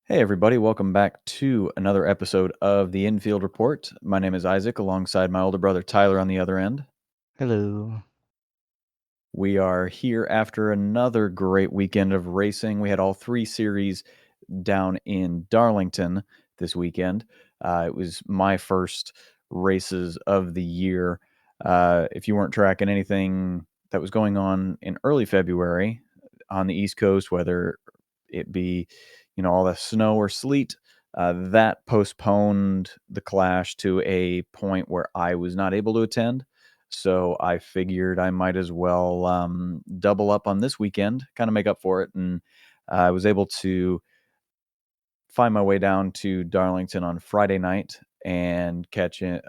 Hey, everybody, welcome back to another episode of the Infield Report. My name is Isaac, alongside my older brother Tyler on the other end. Hello. We are here after another great weekend of racing. We had all three series down in Darlington this weekend. It was my first races of the year. If you weren't tracking anything that was going on in early February on the East Coast, whether it be, all the snow or sleet, that postponed the Clash to a point where I was not able to attend. So I figured I might as well double up on this weekend, kind of make up for it. And I was able to find my way down to Darlington on Friday night and catch up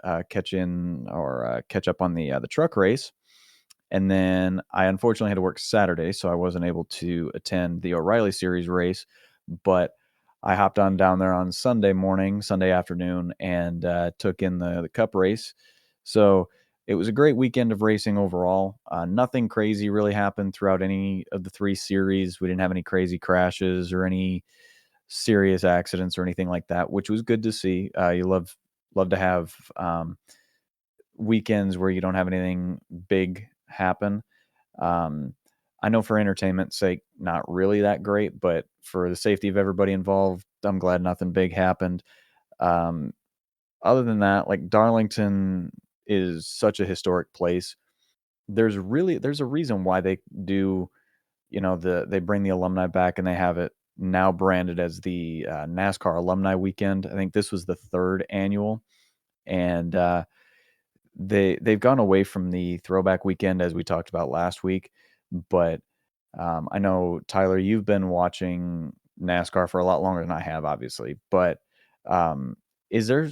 on the truck race. And then I unfortunately had to work Saturday, so I wasn't able to attend the O'Reilly Series race. But I hopped on down there on Sunday afternoon, and took in the Cup race. So it was a great weekend of racing overall. Nothing crazy really happened throughout any of the three series. We didn't have any crazy crashes or any serious accidents or anything like that, which was good to see. You love to have weekends where you don't have anything big happen. Um, I know for entertainment's sake, not really that great, but for the safety of everybody involved, I'm glad nothing big happened. Um, Other than that, like Darlington is such a historic place. There's a reason why they do, they bring the alumni back and they have it now branded as the NASCAR Alumni Weekend. I think this was the third annual, and they've gone away from the throwback weekend as we talked about last week. But I know, Tyler, you've been watching NASCAR for a lot longer than I have, obviously. But is there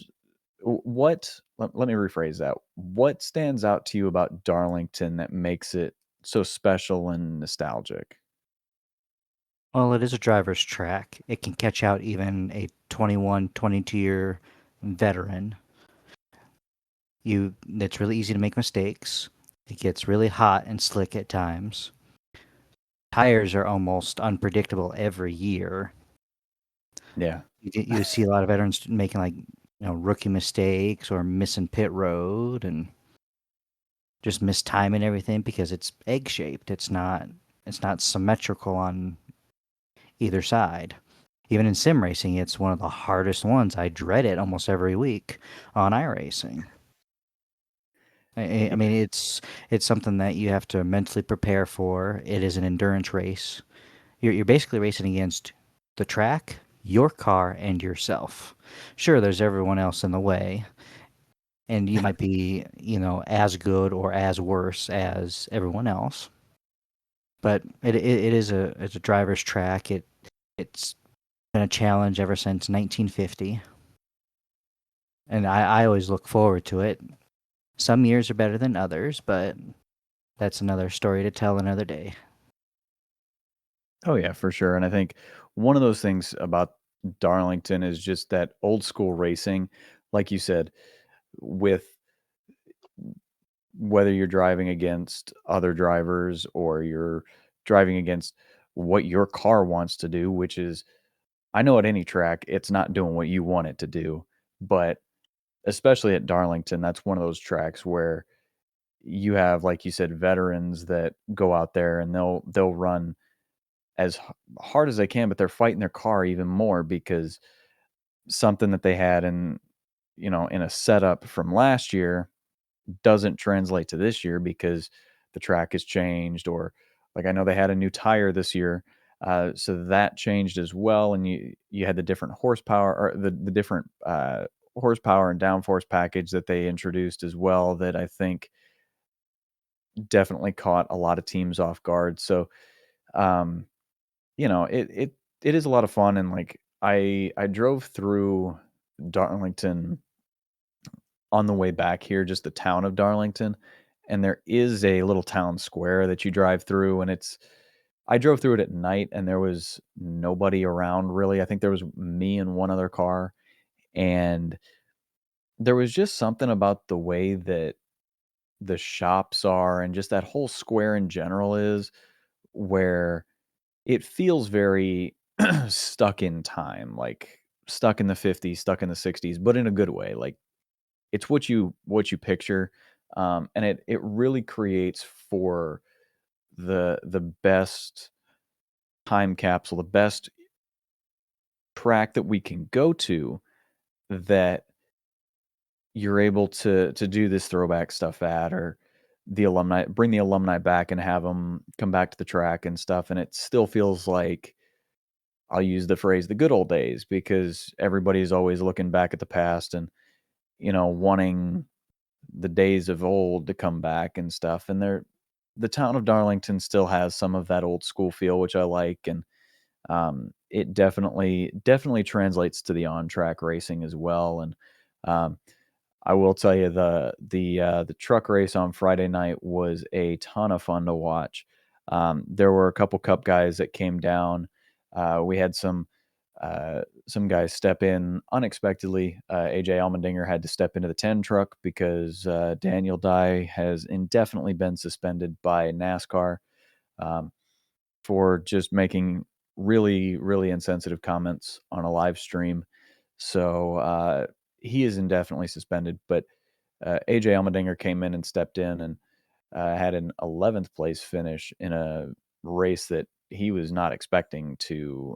let me rephrase that. What stands out to you about Darlington that makes it so special and nostalgic? Well, it is a driver's track. It can catch out even a 21, 22-year veteran. It's really easy to make mistakes. It gets really hot and slick at times. Tires are almost unpredictable every year. Yeah. You see a lot of veterans making rookie mistakes or missing pit road and just mistiming everything because it's egg shaped. It's not symmetrical on either side. Even in sim racing, it's one of the hardest ones. I dread it almost every week on iRacing. I mean, it's something that you have to mentally prepare for. It is an endurance race. You're basically racing against the track, your car, and yourself. Sure, there's everyone else in the way, and you might be, as good or as worse as everyone else. But it's a driver's track. It's been a challenge ever since 1950. And I always look forward to it. Some years are better than others, but that's another story to tell another day. Oh yeah, for sure. And I think one of those things about Darlington is just that old school racing, like you said, with whether you're driving against other drivers or you're driving against what your car wants to do, which is, I know at any track, it's not doing what you want it to do. But especially at Darlington, that's one of those tracks where you have, like you said, veterans that go out there and they'll run as hard as they can, but they're fighting their car even more because something that they had in a setup from last year doesn't translate to this year because the track has changed. Or like, I know they had a new tire this year, so that changed as well, and you had the different horsepower, or the different horsepower and downforce package that they introduced as well, that I think definitely caught a lot of teams off guard. So um it is a lot of fun. And like, I drove through Darlington on the way back here, just the town of Darlington, and there is a little town square that you drive through, and I drove through it at night, and there was nobody around really. I think there was me and one other car, and there was just something about the way that the shops are and just that whole square in general is, where it feels very stuck in time, like stuck in the 50s, stuck in the 60s, but in a good way. Like it's what you picture, and it really creates for the best time capsule, the best track that we can go to that you're able to do this throwback stuff at, or the alumni bring the alumni back and have them come back to the track and stuff, and it still feels like I'll use the phrase "the good old days" because everybody's always looking back at the past and, wanting the days of old to come back and stuff, and the town of Darlington still has some of that old school feel, which I like, and, it definitely translates to the on-track racing as well, and, um, I will tell you the truck race on Friday night was a ton of fun to watch. There were a couple cup guys that came down. We had some guys step in unexpectedly. AJ Allmendinger had to step into the 10 truck because Daniel Dye has indefinitely been suspended by NASCAR um, for just making really, really insensitive comments on a live stream. So he is indefinitely suspended. But AJ Allmendinger came in and stepped in and had an 11th place finish in a race that he was not expecting to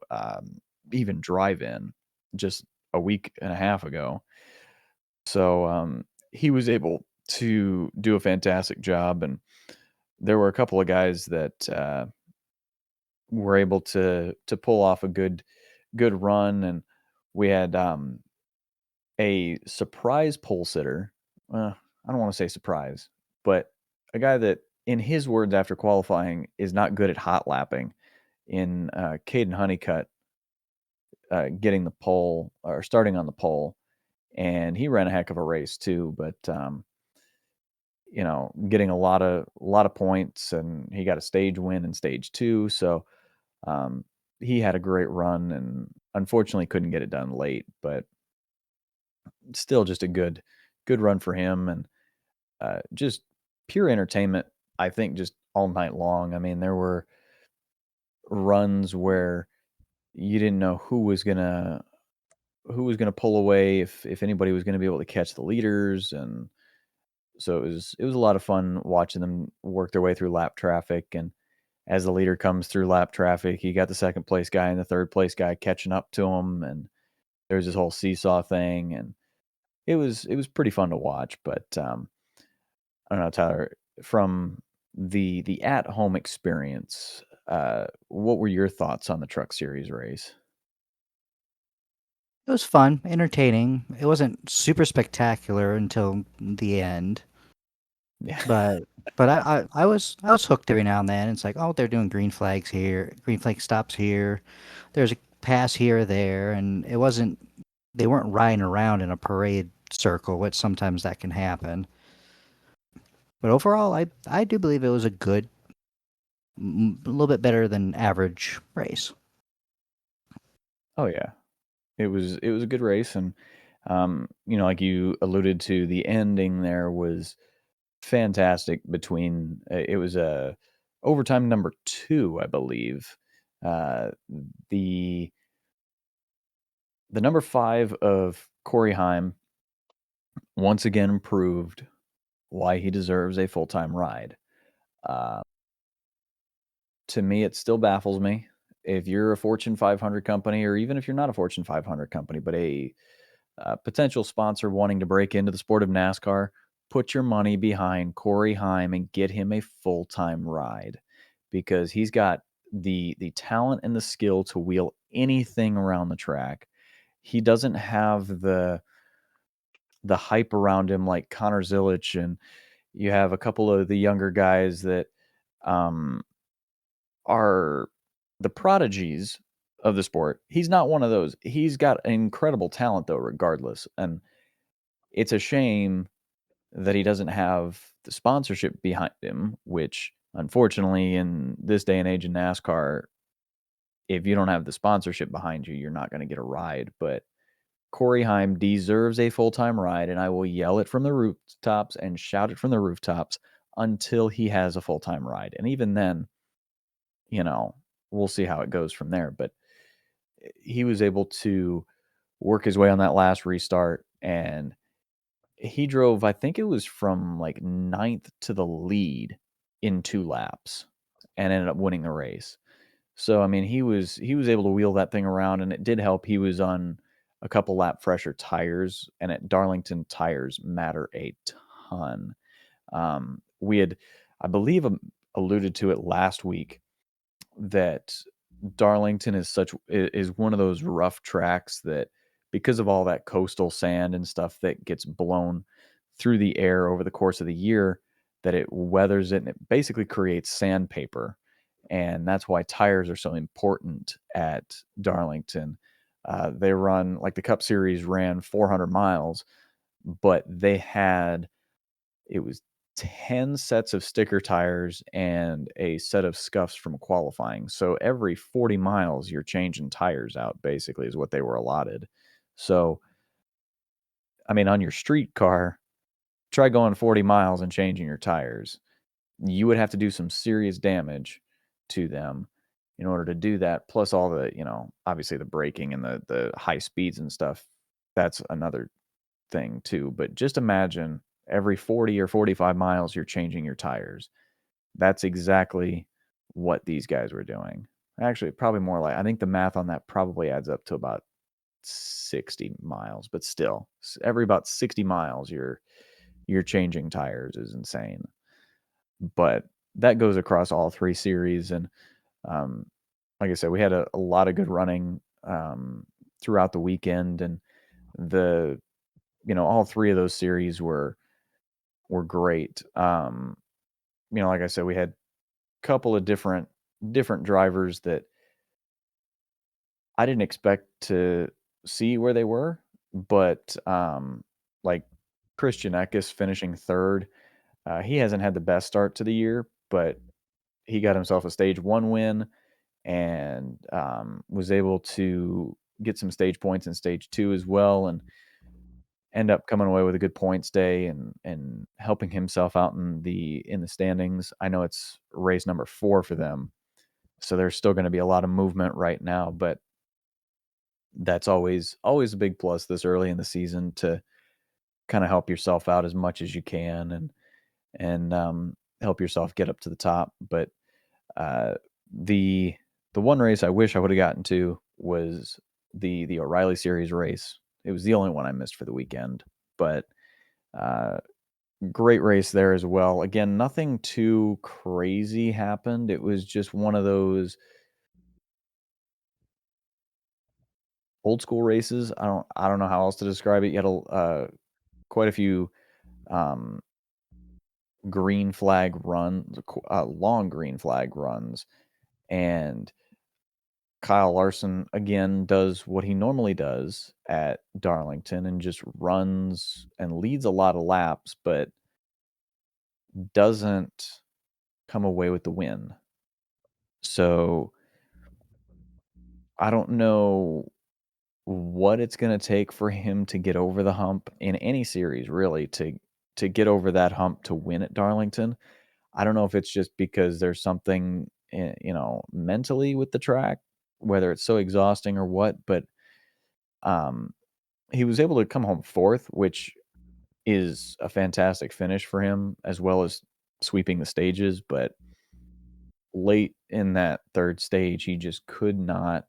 even drive in just a week and a half ago. So he was able to do a fantastic job, and there were a couple of guys that were able to pull off a good run, and we had a surprise pole sitter. I don't want to say surprise, but a guy that, in his words after qualifying, is not good at hot lapping in Caden Honeycutt getting the pole or starting on the pole. And he ran a heck of a race too, but getting a lot of points, and he got a stage win in stage two. So um, he had a great run, and unfortunately couldn't get it done late, but still just a good run for him, and just pure entertainment. I think just all night long. I mean, there were runs where you didn't know who was gonna pull away, if anybody was gonna be able to catch the leaders, and so it was a lot of fun watching them work their way through lap traffic. And as the leader comes through lap traffic, you got the second place guy and the third place guy catching up to him, and there's this whole seesaw thing, and it was pretty fun to watch. But I don't know, Tyler, from the at home experience, what were your thoughts on the Truck Series race? It was fun, entertaining. It wasn't super spectacular until the end, Yeah. but I was hooked every now and then. It's like, oh, they're doing green flags here, green flag stops here. There's a pass here or there, and they weren't riding around in a parade circle, which sometimes that can happen. But overall, I do believe it was a good, a little bit better than average race. Oh yeah. It was a good race, and like you alluded to, the ending there was fantastic. Between it was a overtime number 2, I believe. Uh, the the number 5 of Corey Heim once again proved why he deserves a full time ride. Uh, to me, it still baffles me. If you're a Fortune 500 company, or even if you're not a Fortune 500 company, but a potential sponsor wanting to break into the sport of NASCAR, put your money behind Corey Heim and get him a full time ride, because he's got the talent and the skill to wheel anything around the track. He doesn't have the hype around him like Connor Zilic, and you have a couple of the younger guys that um, are the prodigies of the sport. He's not one of those. He's got incredible talent though, regardless, and it's a shame that he doesn't have the sponsorship behind him, which unfortunately in this day and age in NASCAR, if you don't have the sponsorship behind you, you're not going to get a ride. But Corey Heim deserves a full time ride, and I will yell it from the rooftops and shout it from the rooftops until he has a full time ride. And even then, you know, we'll see how it goes from there. But he was able to work his way on that last restart, and he drove, I think it was from like ninth to the lead in 2 laps and ended up winning the race. So, I mean, he was able to wheel that thing around, and it did help. He was on a couple lap fresher tires, and at Darlington, tires matter a ton. We had, I believe, alluded to it last week that Darlington is one of those rough tracks that, because of all that coastal sand and stuff that gets blown through the air over the course of the year, that it weathers it and it basically creates sandpaper. And that's why tires are so important at Darlington. They run, like, the Cup Series ran 400 miles, but it was 10 sets of sticker tires and a set of scuffs from qualifying. So every 40 miles, you're changing tires out, basically, is what they were allotted. So, I mean, on your street car, try going 40 miles and changing your tires. You would have to do some serious damage to them in order to do that. Plus all the, obviously the braking and the high speeds and stuff. That's another thing too. But just imagine every 40 or 45 miles, you're changing your tires. That's exactly what these guys were doing. Actually, probably more like, I think the math on that probably adds up to about 60 miles, but still, every about 60 miles, you're changing tires is insane. But that goes across all 3 series, and, um, like I said, we had a lot of good running, throughout the weekend, and the all 3 of those series were great. Like I said, we had a couple of different drivers that I didn't expect to see where they were, but, like Christian Eckes finishing 3rd, he hasn't had the best start to the year, but he got himself a stage 1 win and, was able to get some stage points in stage 2 as well, and end up coming away with a good points day and helping himself out in the standings. I know it's race number 4 for them, so there's still gonna be a lot of movement right now, but that's always a big plus this early in the season to kinda help yourself out as much as you can and help yourself get up to the top. But, uh, the the one race I wish I woulda gotten to was the O'Reilly Series race. It was the only one I missed for the weekend, but, uh, great race there as well. Again, nothing too crazy happened. It was just one of those old school races. I don't know how else to describe it. You had quite a few, um, green flag long green flag runs, and Kyle Larson again does what he normally does at Darlington and just runs and leads a lot of laps, but doesn't come away with the win. So I don't know what it's gonna take for him to get over the hump in any series, really, to get over that hump to win at Darlington. I don't know if it's just because there's something, mentally with the track, whether it's so exhausting or what, but, um, he was able to come home 4th, which is a fantastic finish for him, as well as sweeping the stages, but late in that 3rd stage, he just could not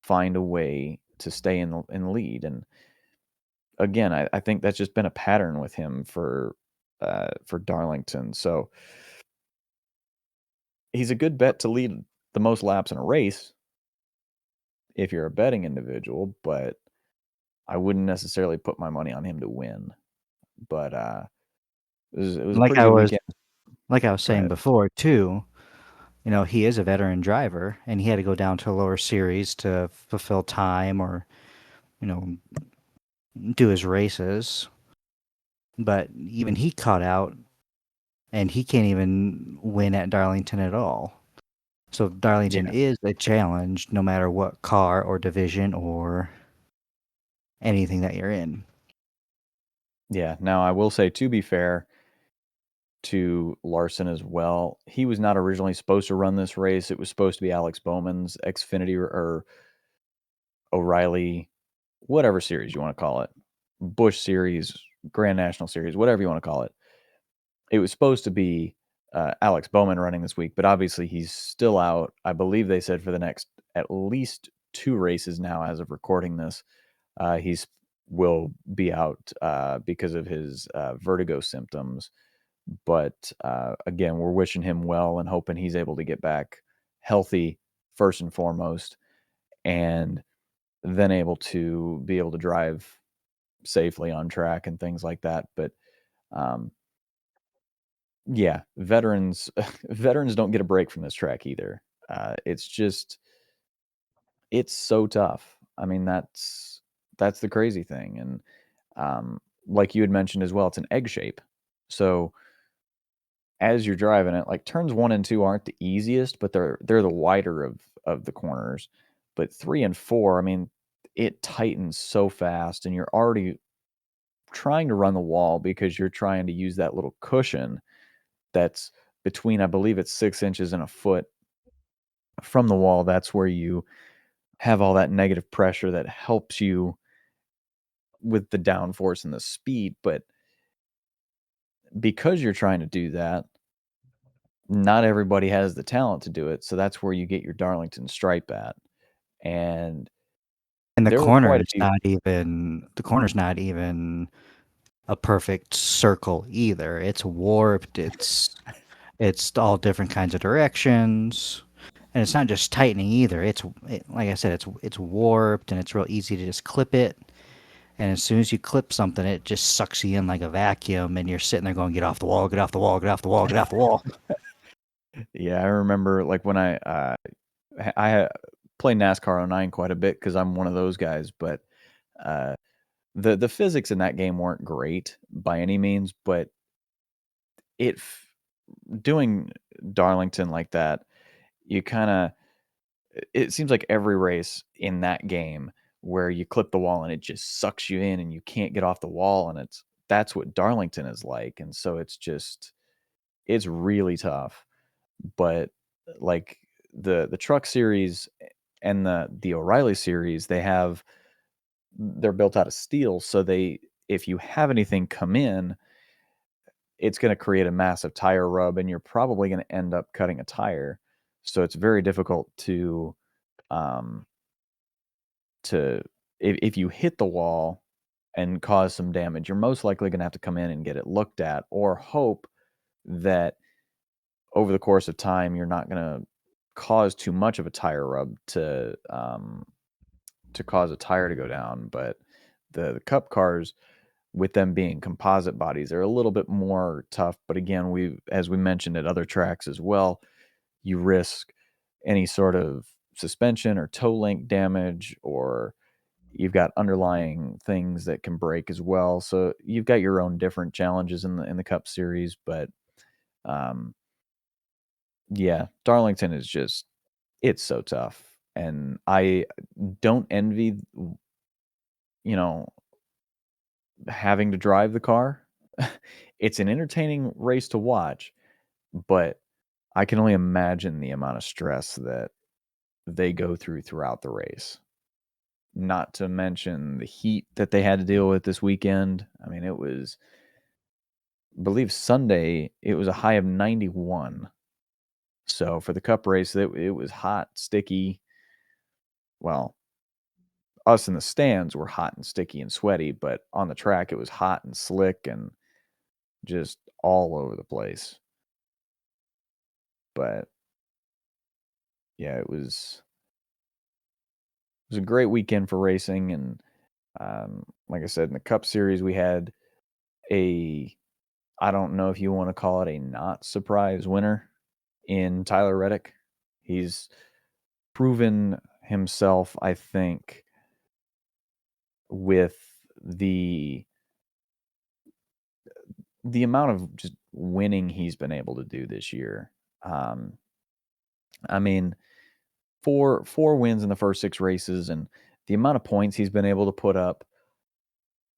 find a way to stay in the lead, and again, I think that's just been a pattern with him for Darlington. So he's a good bet to lead the most laps in a race if you're a betting individual, but I wouldn't necessarily put my money on him to win. But it was a Like pretty I good was weekend. like I was Go saying ahead. before too, he is a veteran driver and he had to go down to a lower series to fulfill time or, you know, do his races. But even he caught out and he can't even win at Darlington at all. So Darlington Yeah, is a challenge no matter what car or division or anything that you're in. yeah. Now I will say, to be fair to Larson as well, he was not originally supposed to run this race. It was supposed to be Alex Bowman's Xfinity, or O'Reilly, whatever series you want to call it, Busch Series, Grand National Series, whatever you want to call it. It was supposed to be Alex Bowman running this week, but obviously he's still out. I believe they said for the next at least 2 races now as of recording this. He's will be out because of his vertigo symptoms. But again, we're wishing him well and hoping he's able to get back healthy first and foremost, and then be able to drive safely on track and things like that. But um, yeah, veterans veterans don't get a break from this track either. It's just it's so tough. I mean, that's the crazy thing, and like you had mentioned as well, it's an egg shape. So as you're driving it, like turns 1 and 2 aren't the easiest, but they're the wider of the corners. But 3 and 4, I mean, it tightens so fast, and you're already trying to run the wall because you're trying to use that little cushion that's between, I believe it's 6 inches and a foot from the wall. That's where you have all that negative pressure that helps you with the downforce and the speed. But because you're trying to do that, not everybody has the talent to do it. So that's where you get your Darlington stripe at. And And there were quite a few. the corner's not even a perfect circle either. It's warped. It's all different kinds of directions, and it's not just tightening either. Like I said, it's warped, and it's real easy to just clip it. And as soon as you clip something, it just sucks you in like a vacuum, and you're sitting there going, "Get off the wall! Get off the wall! Get off the wall! Get off the wall!" Yeah, I remember like when I play NASCAR '09 quite a bit because I'm one of those guys. But uh, the physics in that game weren't great by any means. But it doing Darlington like that, you kind of it seems like every race in that game where you clip the wall and it just sucks you in and you can't get off the wall, and that's what Darlington is like. And so it's really tough. But like the truck series and the O'Reilly series, they're built out of steel, so they if you have anything come in, it's going to create a massive tire rub, and you're probably going to end up cutting a tire. So it's very difficult um, to if you hit the wall and cause some damage, you're most likely going to have to come in and get it looked at, or hope that over the course of time you're not going to cause too much of a tire rub to cause a tire to go down. But the cup cars, with them being composite bodies, are a little bit more tough. But again, as we mentioned at other tracks as well, you risk any sort of suspension or toe link damage, or you've got underlying things that can break as well. So you've got your own different challenges in the Cup Series. But um, yeah, Darlington is just it's so tough, and I don't envy you know having to drive the car. It's an entertaining race to watch, but I can only imagine the amount of stress that they go throughout the race. Not to mention the heat that they had to deal with this weekend. I mean, I believe Sunday, it was a high of 91. So for the cup race, it was hot, sticky. Well, us in the stands were hot and sticky and sweaty, but on the track, it was hot and slick and just all over the place. But yeah, it was a great weekend for racing. And like I said, in the Cup Series, we had a I don't know if you want to call it a not surprise winner in Tyler Reddick. He's proven himself, I think, with the the amount of just winning he's been able to do this year. Um, I mean, four wins in the first 6 races, and the amount of points he's been able to put up.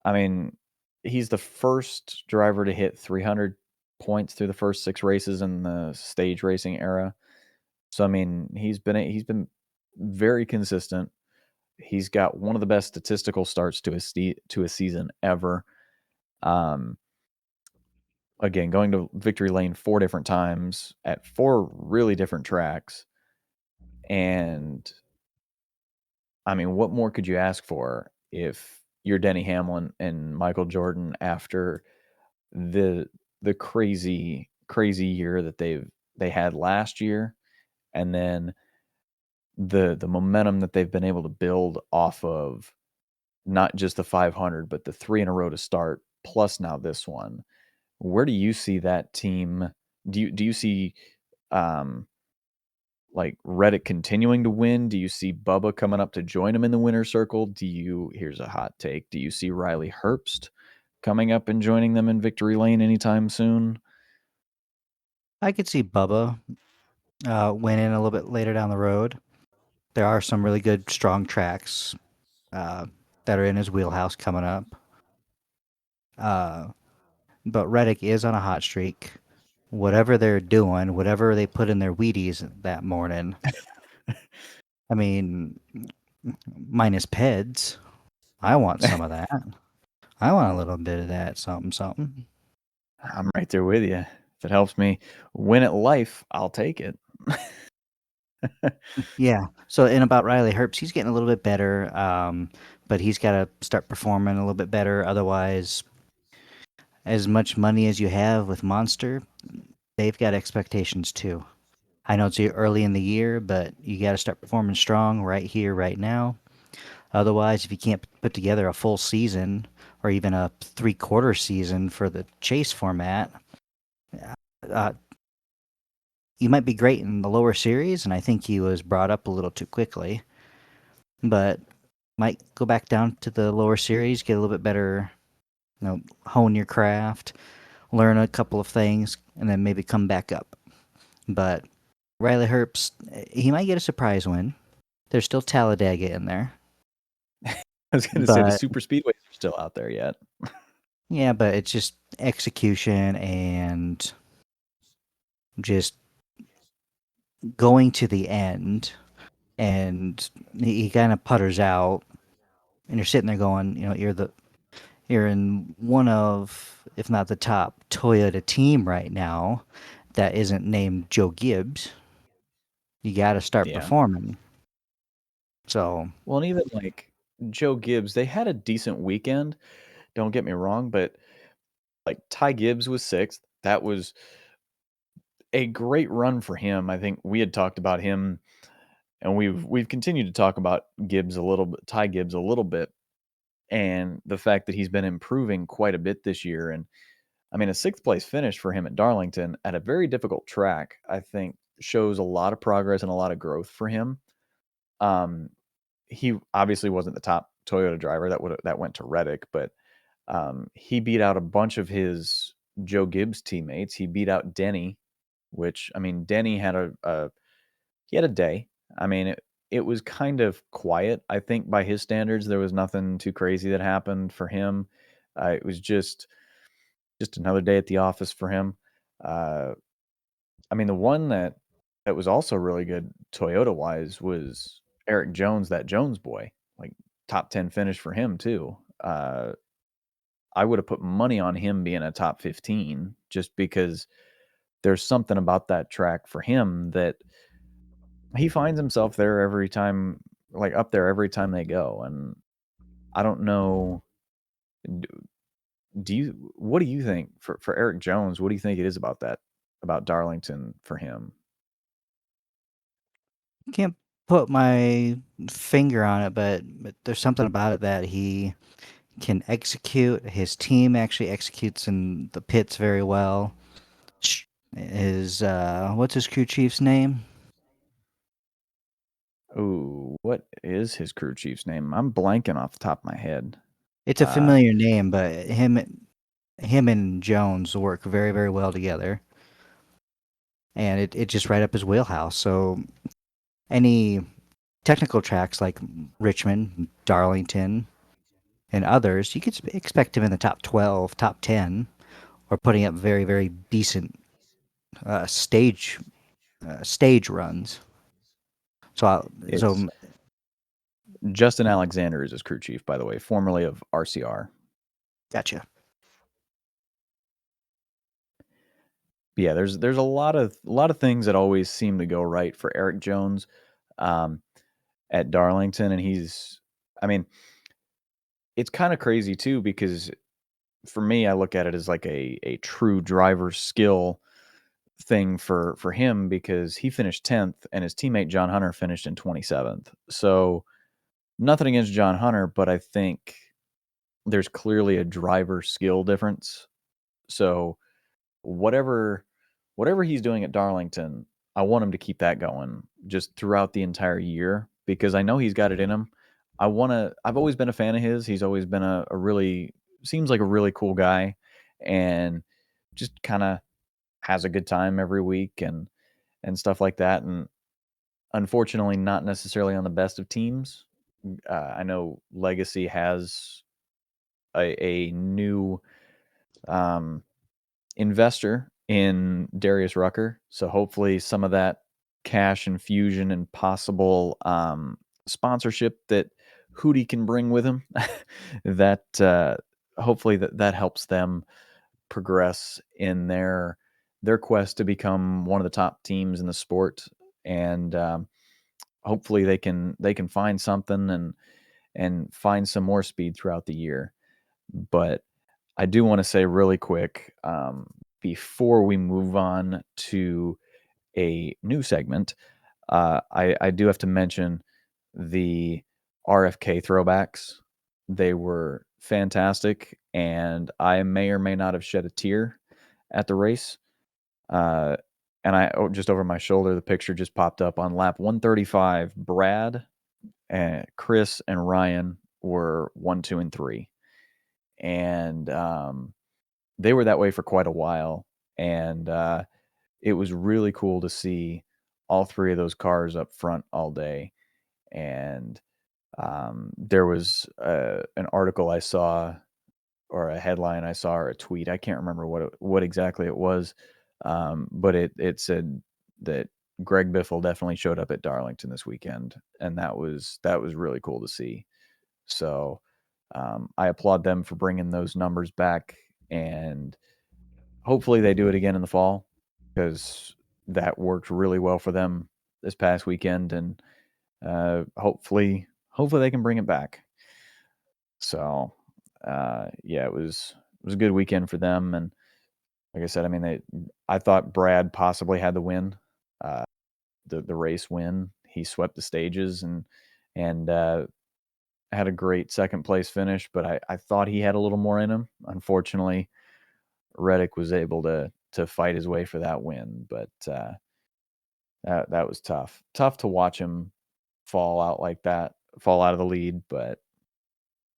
I mean, he's the first driver to hit 300 points through the first 6 races in the stage racing era. So I mean, he's been very consistent. He's got one of the best statistical starts to to a season ever. Um, Again, going to victory lane 4 different times at 4 really different tracks, and I mean, what more could you ask for if you're Denny Hamlin and Michael Jordan after the crazy year that they had last year, and then the momentum that they've been able to build off of not just the 500 but the 3 in a row to start plus now this one. Where do you see that team? Do you see um like Reddick continuing to win? Do you see Bubba coming up to join him in the winner's circle? Here's a hot take. Do you see Riley Herbst coming up and joining them in victory lane anytime soon? I could see Bubba winning a little bit later down the road. There are some really good, strong tracks uh, that are in his wheelhouse coming up. Uh, but Reddick is on a hot streak. Whatever they're doing, whatever they put in their Wheaties that morning, I mean, minus Peds, I want some of that. I want a little bit of that something, something. I'm right there with you. If it helps me win at life, I'll take it. Yeah. So, and about Riley Herbst, he's getting a little bit better, but he's got to start performing a little bit better. Otherwise, as much money as you have with Monster, they've got expectations too. I know it's early in the year, but you got to start performing strong right here, right now. Otherwise, if you can't put together a full season or even a three-quarter season for the chase format, uh, you might be great in the lower series, and I think he was brought up a little too quickly. But might go back down to the lower series, get a little bit better, hone your craft, learn a couple of things, and then maybe come back up. But Riley Herbst, he might get a surprise win. There's still Talladega in there. I was going to say the But super speedways are still out there yet. yeah, but it's just execution and just going to the end. And he kind of putters out, and you're sitting there going, you're in one of, if not the top Toyota team right now that isn't named Joe Gibbs. You got to start Yeah. performing. So Well, and even like Joe Gibbs, they had a decent weekend. Don't get me wrong, but like Ty Gibbs was sixth. That was a great run for him. I think we had talked about him, and we've continued to talk about Gibbs a little bit, Ty Gibbs a little bit, and the fact that he's been improving quite a bit this year. And I mean, a sixth place finish for him at Darlington at a very difficult track, I think, shows a lot of progress and a lot of growth for him. Um, he obviously wasn't the top Toyota driver that went to Reddick, but he beat out a bunch of his Joe Gibbs teammates. He beat out Denny, which I mean, Denny had he had a day. I mean, it was kind of quiet. I think by his standards, there was nothing too crazy that happened for him. It was just another day at the office for him. Uh, I mean, the one that was also really good Toyota wise was Eric Jones, that Jones boy, like top 10 finish for him too. I would have put money on him being a top 15 just because there's something about that track for him that he finds himself there every time, like up there every time they go. And I don't know. d- what do you think for Eric Jones? What do you think it is about about Darlington for him? can't put my finger on it, but there's something about it that he can execute. His team actually executes in the pits very well. His what's his crew chief's name? Oh, what is his crew chief's name? I'm blanking off the top of my head. It's a Uh, familiar name, but him and Jones work very very well together, and it just right up his wheelhouse. So any technical tracks like Richmond, Darlington, and others, you could expect him in the top 12, top 10, or putting up very very decent stage runs. So it's Justin Alexander is his crew chief, by the way, formerly of RCR. Gotcha. But yeah, there's a lot of things that always seem to go right for Eric Jones um, at Darlington, and I mean, it's kind of crazy too because for me, I look at it as like a true driver skill thing for him because he finished 10th and his teammate John Hunter finished in 27th. So nothing against John Hunter, but I think there's clearly a driver skill difference. So whatever whatever he's doing at Darlington, I want him to keep that going just throughout the entire year because I know he's got it in him. I've always been a fan of his. He's always been a really seems like a really cool guy and just kind of has a good time every week and stuff like that. And unfortunately, not necessarily on the best of teams. I know Legacy has a new um, investor in Darius Rucker. So hopefully some of that cash infusion and possible sponsorship that Hootie can bring with him, that hopefully that helps them progress in their quest to become one of the top teams in the sport. And hopefully they can find something and find some more speed throughout the year. But I do want to say really quick before we move on to a new segment, I do have to mention the RFK throwbacks. They were fantastic, and I may or may not have shed a tear at the race. Uh, and just over my shoulder, the picture just popped up on lap 135. Brad, and Chris, and Ryan were 1, 2, and 3, and they were that way for quite a while. And it was really cool to see all three of those cars up front all day. And there was an article I saw, or a headline I saw, or a tweet. I can't remember what exactly it was, but it said that Greg Biffle definitely showed up at Darlington this weekend, and that was really cool to see. So I applaud them for bringing those numbers back, and hopefully they do it again in the fall because that worked really well for them this past weekend, and hopefully they can bring it back. So yeah, it was a good weekend for them, and like I said, I mean, I thought Brad possibly had the win, uh, the race win. He swept the stages and had a great second place finish, but I thought he had a little more in him. Unfortunately, Reddick was able to fight his way for that win, but that was tough. Tough to watch him fall out like that, fall out of the lead, but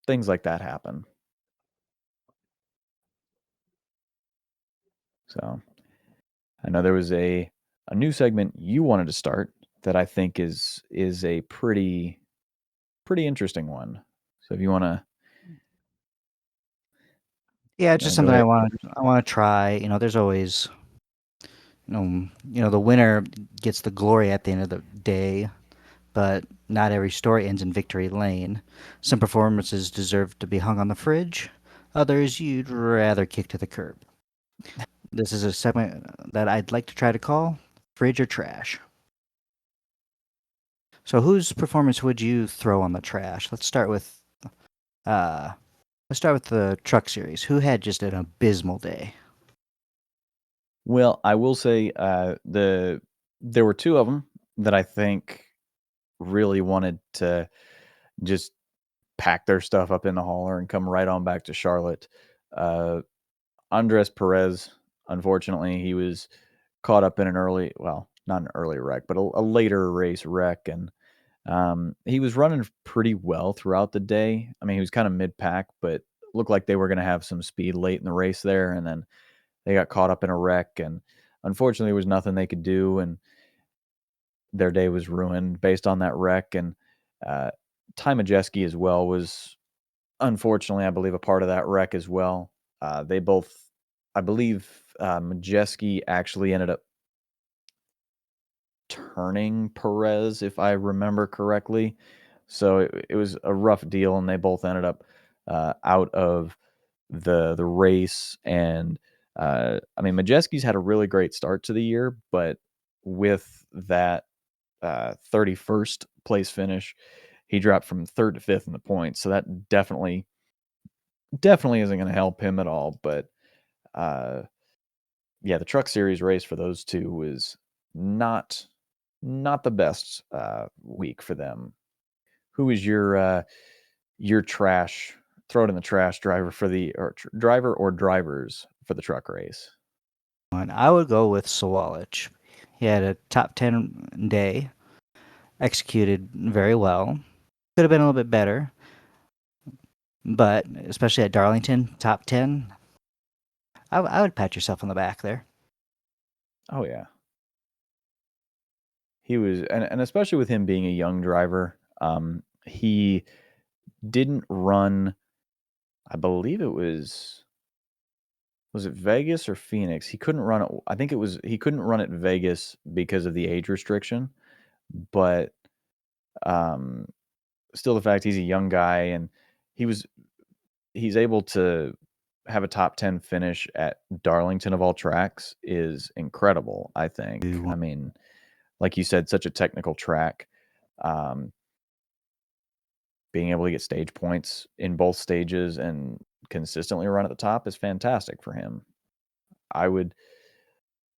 things like that happen. So I know there was a new segment you wanted to start that I think is a pretty interesting one. So if Yeah, it's you just wanna go something ahead. I want to try. There's always the winner gets the glory at the end of the day, but not every story ends in victory lane. Some performances deserve to be hung on the fridge. Others you'd rather kick to the curb. This is a segment that I'd like to try to call Fridge or Trash. So whose performance would you throw on the trash? Uh let's start with the truck series. Who had just an abysmal day? Well, I will say there were two of them that I think really wanted to just pack their stuff up in the hauler and come right on back to Charlotte. Uh, Andres Perez, unfortunately, he was caught up in not an early wreck, but a later race wreck, and he was running pretty well throughout the day. I mean, he was kind of mid pack, but looked like they were going to have some speed late in the race there, and then they got caught up in a wreck, and unfortunately, there was nothing they could do, and their day was ruined based on that wreck. And uh, Ty Majeski as well was unfortunately, I believe, a part of that wreck as well. They both, I believe, Majeski actually ended up turning Perez, if I remember correctly. So it was a rough deal, and they both ended up out of the race. And I mean, Majeski's had a really great start to the year, but with that 31st place finish, he dropped from third to fifth in the points. So that definitely isn't going to help him at all. But uh, yeah, the Truck Series race for those two was not not the best week for them. Who is your trash? Throw it in the trash driver for the or driver or drivers for the truck race. And I would go with Sawalich. He had a top 10 day, executed very well. Could have been a little bit better, but especially at Darlington, top 10, I would pat yourself on the back there. Oh yeah, he was, and especially with him being a young driver, he didn't run. I believe it was it Vegas or Phoenix? He couldn't run it. I think it was he couldn't run at Vegas because of the age restriction. But um, still, the fact he's a young guy and he was he's able to have a top 10 finish at Darlington of all tracks is incredible. I think. I mean, like you said, such a technical track. Um, being able to get stage points in both stages and consistently run at the top is fantastic for him. I would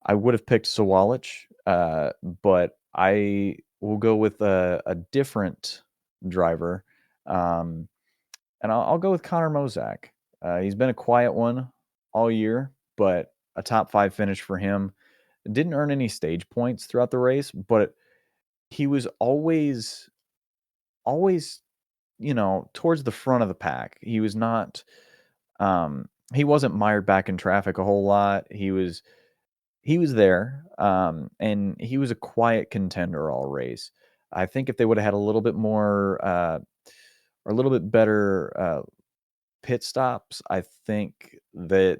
I would have picked Sawalich, but I will go with a different driver, um, and I'll go with Connor Mozak. He's been a quiet one all year, but a top 5 finish for him. Didn't earn any stage points throughout the race, but he was always, towards the front of the pack. He wasn't mired back in traffic a whole lot. He was there, and he was a quiet contender all race. I think if they would have had a little bit more, or a little bit better pit stops, I think that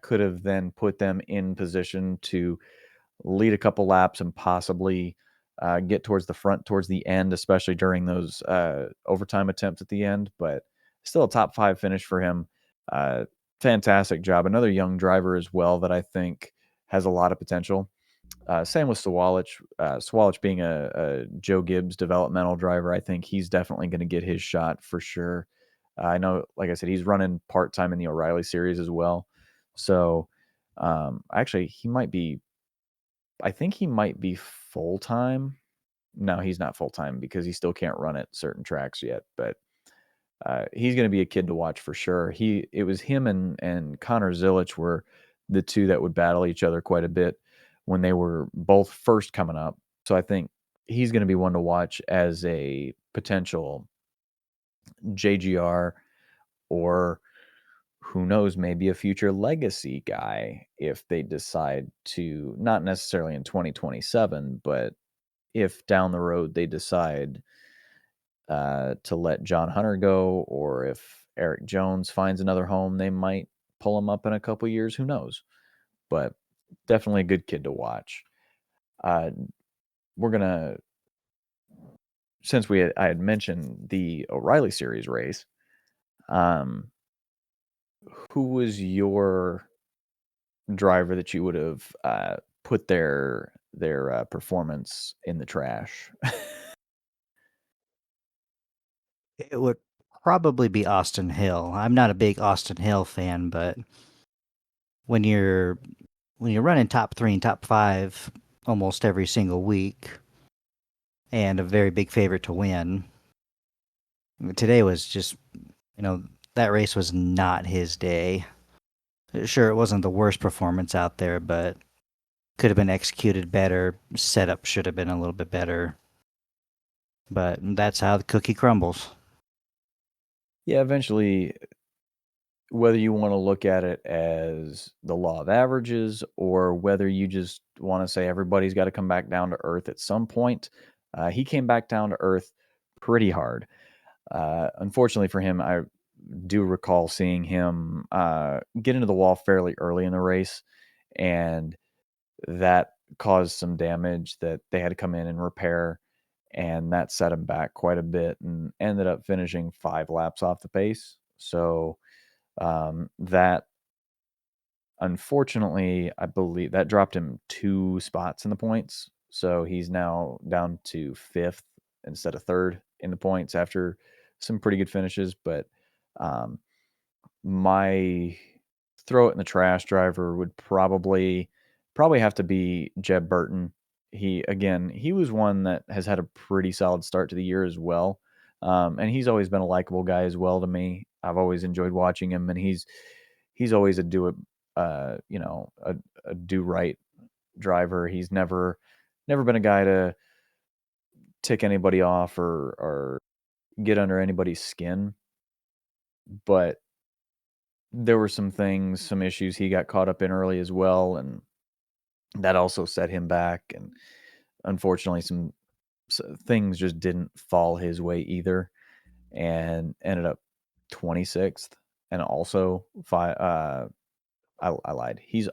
could have then put them in position to lead a couple laps and possibly get towards the front towards the end, especially during those overtime attempts at the end. But still a top 5 finish for him. Uh, Fantastic job. Another young driver as well that I think has a lot of potential. Same with Sawalich. Sawalich being a Joe Gibbs developmental driver, I think he's definitely going to get his shot for sure. I know, like I said, he's running part time in the O'Reilly series as well. So, actually, he might be. I think he might be full time. No, he's not full time because he still can't run at certain tracks yet. But he's going to be a kid to watch for sure. It was him and Connor Zilich were the two that would battle each other quite a bit when they were both first coming up. So I think he's going to be one to watch as a potential JGR, or who knows, maybe a future legacy guy if they decide to, not necessarily in 2027, but if down the road they decide to let John Hunter go, or if Eric Jones finds another home, they might pull him up in a couple years. Who knows? But definitely a good kid to watch. Uh, we're gonna, since I had mentioned the O'Reilly Series race. Um, who was your driver that you would have put their performance in the trash? It would probably be Austin Hill. I'm not a big Austin Hill fan, but when you're when you're running top 3 and top 5 almost every single week and a very big favorite to win, today was just, you know, that race was not his day. Sure, it wasn't the worst performance out there, but could have been executed better. Setup should have been a little bit better. But that's how the cookie crumbles. Yeah, eventually, whether you want to look at it as the law of averages or whether you just want to say everybody's got to come back down to earth at some point, he came back down to earth pretty hard. Unfortunately for him, I do recall seeing him get into the wall fairly early in the race, and that caused some damage that they had to come in and repair. and that set him back quite a bit and ended up finishing 5 laps off the pace. So, that unfortunately, I believe that dropped him 2 spots in the points, so he's now down to 5th instead of 3rd in the points after some pretty good finishes, but, um, my throw it in the trash driver would probably have to be Jeb Burton. He was one that has had a pretty solid start to the year as well, and he's always been a likable guy as well to me. I've always enjoyed watching him, and he's always a do it, a do right driver. He's never been a guy to tick anybody off or get under anybody's skin, but there were some things, some issues he got caught up in early as well, and that also set him back, and unfortunately, things just didn't fall his way either, and ended up 26th, and also I lied. He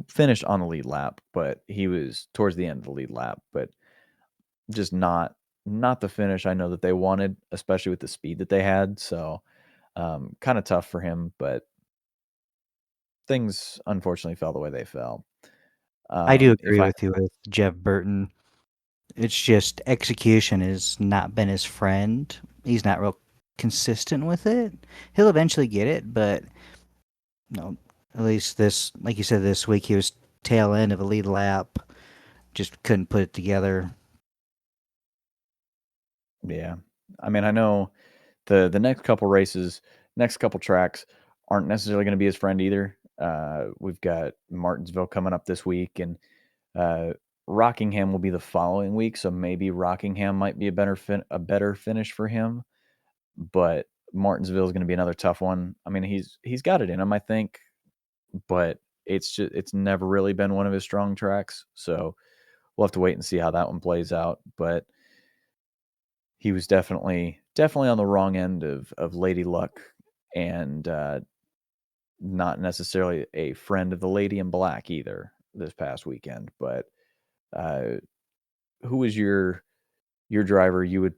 finished on the lead lap, but he was towards the end of the lead lap, but just not the finish I know that they wanted, especially with the speed that they had, so, kinda tough for him, but things unfortunately fell the way they fell. I do If agree I with you with Jeff Burton. It's just execution has not been his friend. He's not real consistent with it. He'll eventually get it, but no, at least this, like you said, this week he was tail end of a lead lap. Just couldn't put it together. Yeah. I mean, I know the next couple races, next couple tracks aren't necessarily gonna be his friend either. We've got Martinsville coming up this week, and, uh, Rockingham will be the following week, so maybe Rockingham might be a better finish for him, but Martinsville is gonna be another tough one. I mean, he's got it in him, I think, but it's never really been one of his strong tracks, so we'll have to wait and see how that one plays out, but he was definitely on the wrong end of Lady Luck and, not necessarily a friend of the Lady in Black either this past weekend, but, uh, who was your driver you would,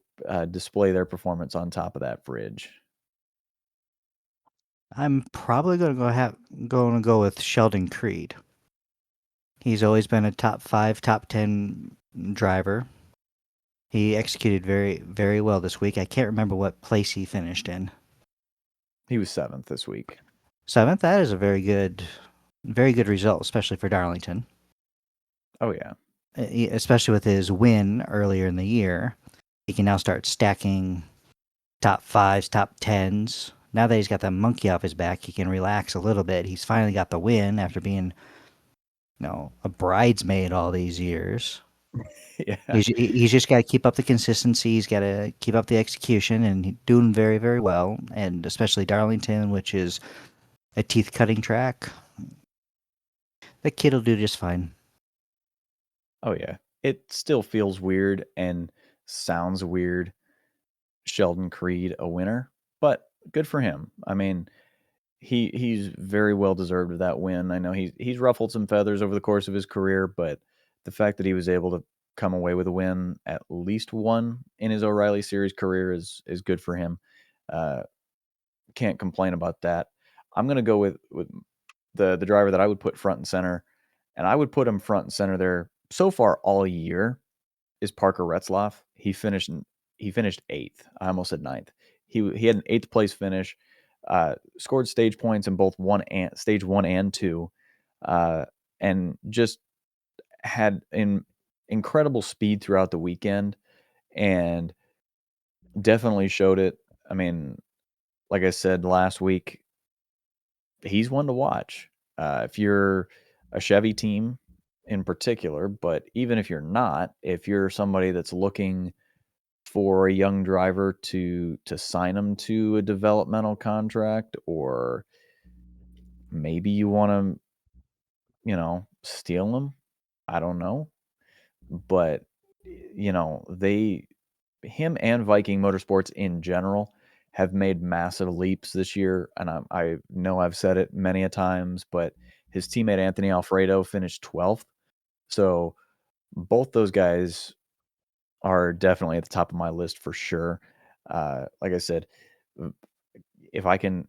display their performance on top of that fridge? I'm probably gonna go with Sheldon Creed. He's always been a top 5, top 10 driver. He executed very, very well this week. I can't remember what place he finished in. He was 7th this week. 7th? That is a very good result, especially for Darlington. Oh, yeah. Especially with his win earlier in the year. He can now start stacking top 5s, top 10s. Now that he's got the monkey off his back, he can relax a little bit. He's finally got the win after being, a bridesmaid all these years. Yeah. He's just got to keep up the consistency. He's got to keep up the execution, and he's doing very, very well. And especially Darlington, which is a teeth cutting track. The kid will do just fine. Oh, yeah. It still feels weird and sounds weird, Sheldon Creed a winner, but good for him. I mean, he's very well deserved of that win. I know he's ruffled some feathers over the course of his career, but the fact that he was able to come away with a win, at least one in his O'Reilly Series career is good for him. Uh, can't complain about that. I'm gonna go with the driver that I would put front and center, and I would put him front and center there so far all year is Parker Retzlaff. He finished 8th. I almost said ninth. He had an 8th place finish, scored stage points in both stage 1 and 2, uh, and just had incredible speed throughout the weekend and definitely showed it. I mean, like I said last week, he's one to watch. If you're a Chevy team in particular, but even if you're not, if you're somebody that's looking for a young driver to sign them to a developmental contract, or maybe you wanna, steal them. I don't know, but, they him and Viking Motorsports in general have made massive leaps this year, and I know I've said it many a times, but his teammate Anthony Alfredo finished 12th, so both those guys are definitely at the top of my list for sure. Like I said, v- if I can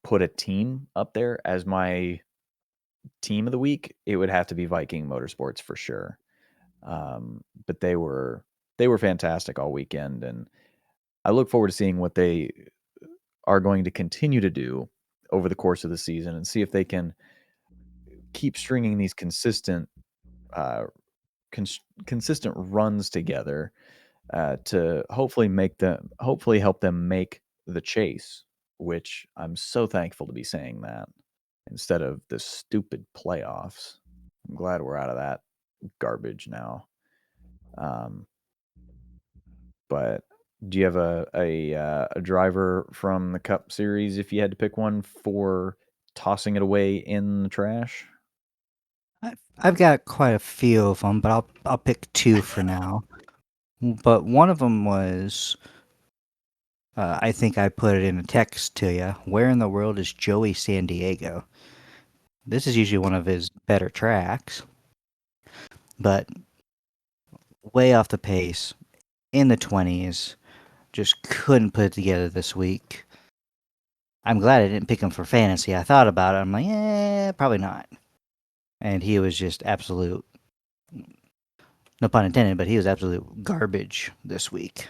put a team up there as my team of the week, it would have to be Viking Motorsports for sure. But they were fantastic all weekend, and I look forward to seeing what they are going to continue to do over the course of the season and see if they can keep stringing these uh, consistent runs together to hopefully help them make the chase. Which I'm so thankful to be saying that instead of the stupid playoffs. I'm glad we're out of that garbage now. Um, but do you have a driver from the Cup Series if you had to pick one for tossing it away in the trash? I've got quite a few of them, but I'll pick two for now. But one of them was, I think I put it in a text to you. Where in the world is Joey San Diego? This is usually one of his better tracks, but way off the pace, in the 20s. Just couldn't put it together this week. I'm glad I didn't pick him for fantasy. I thought about it. I'm like, probably not. And he was just absolute, no pun intended, but he was absolute garbage this week.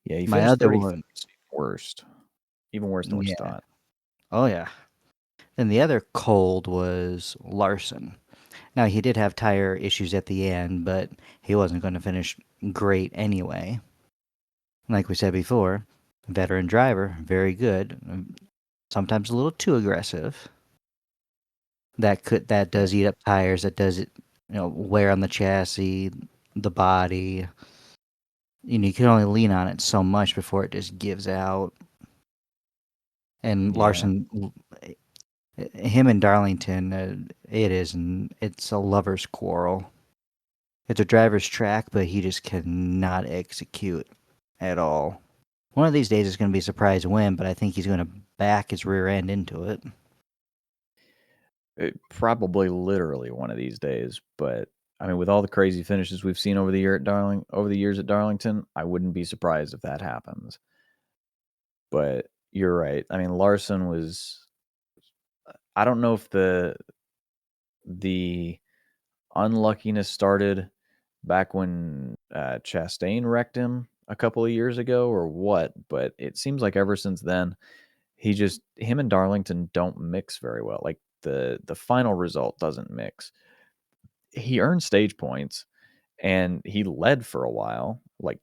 Yeah, he My finished other 30th. one, Worst. Even worse than what you yeah. thought. Oh, yeah. And the other cold was Larson. Now, he did have tire issues at the end, but he wasn't going to finish great anyway. Like we said before, veteran driver, very good. Sometimes a little too aggressive. That Yeah. does eat up tires. That does it, wear on the chassis, the body. You can only lean on it so much before it just gives out. And Yeah. Larson, him and Darlington, it's a lover's quarrel. It's a driver's track, but he just cannot execute at all. One of these days it's going to be a surprise win, but I think he's going to back his rear end into it. Probably literally one of these days, but I mean, with all the crazy finishes we've seen over the years at Darlington, I wouldn't be surprised if that happens. But you're right. I mean, Larson was. I don't know if the unluckiness started back when Chastain wrecked him a couple of years ago or what, but it seems like ever since then, him and Darlington don't mix very well. Like the final result doesn't mix. He earned stage points and he led for a while, like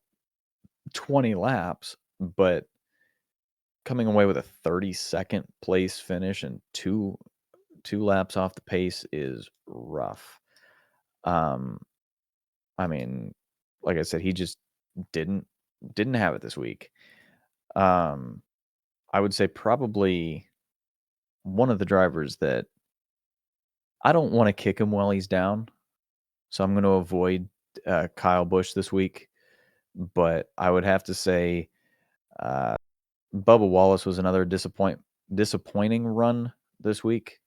20 laps, but coming away with a 32nd place finish and two laps off the pace is rough. Um, I mean, like I said, he just didn't didn't have it this week. Um, I would say probably one of the drivers that I don't want to kick him while he's down, so I'm going to avoid Kyle Busch this week. But I would have to say uh, Bubba Wallace was another disappointing run this week.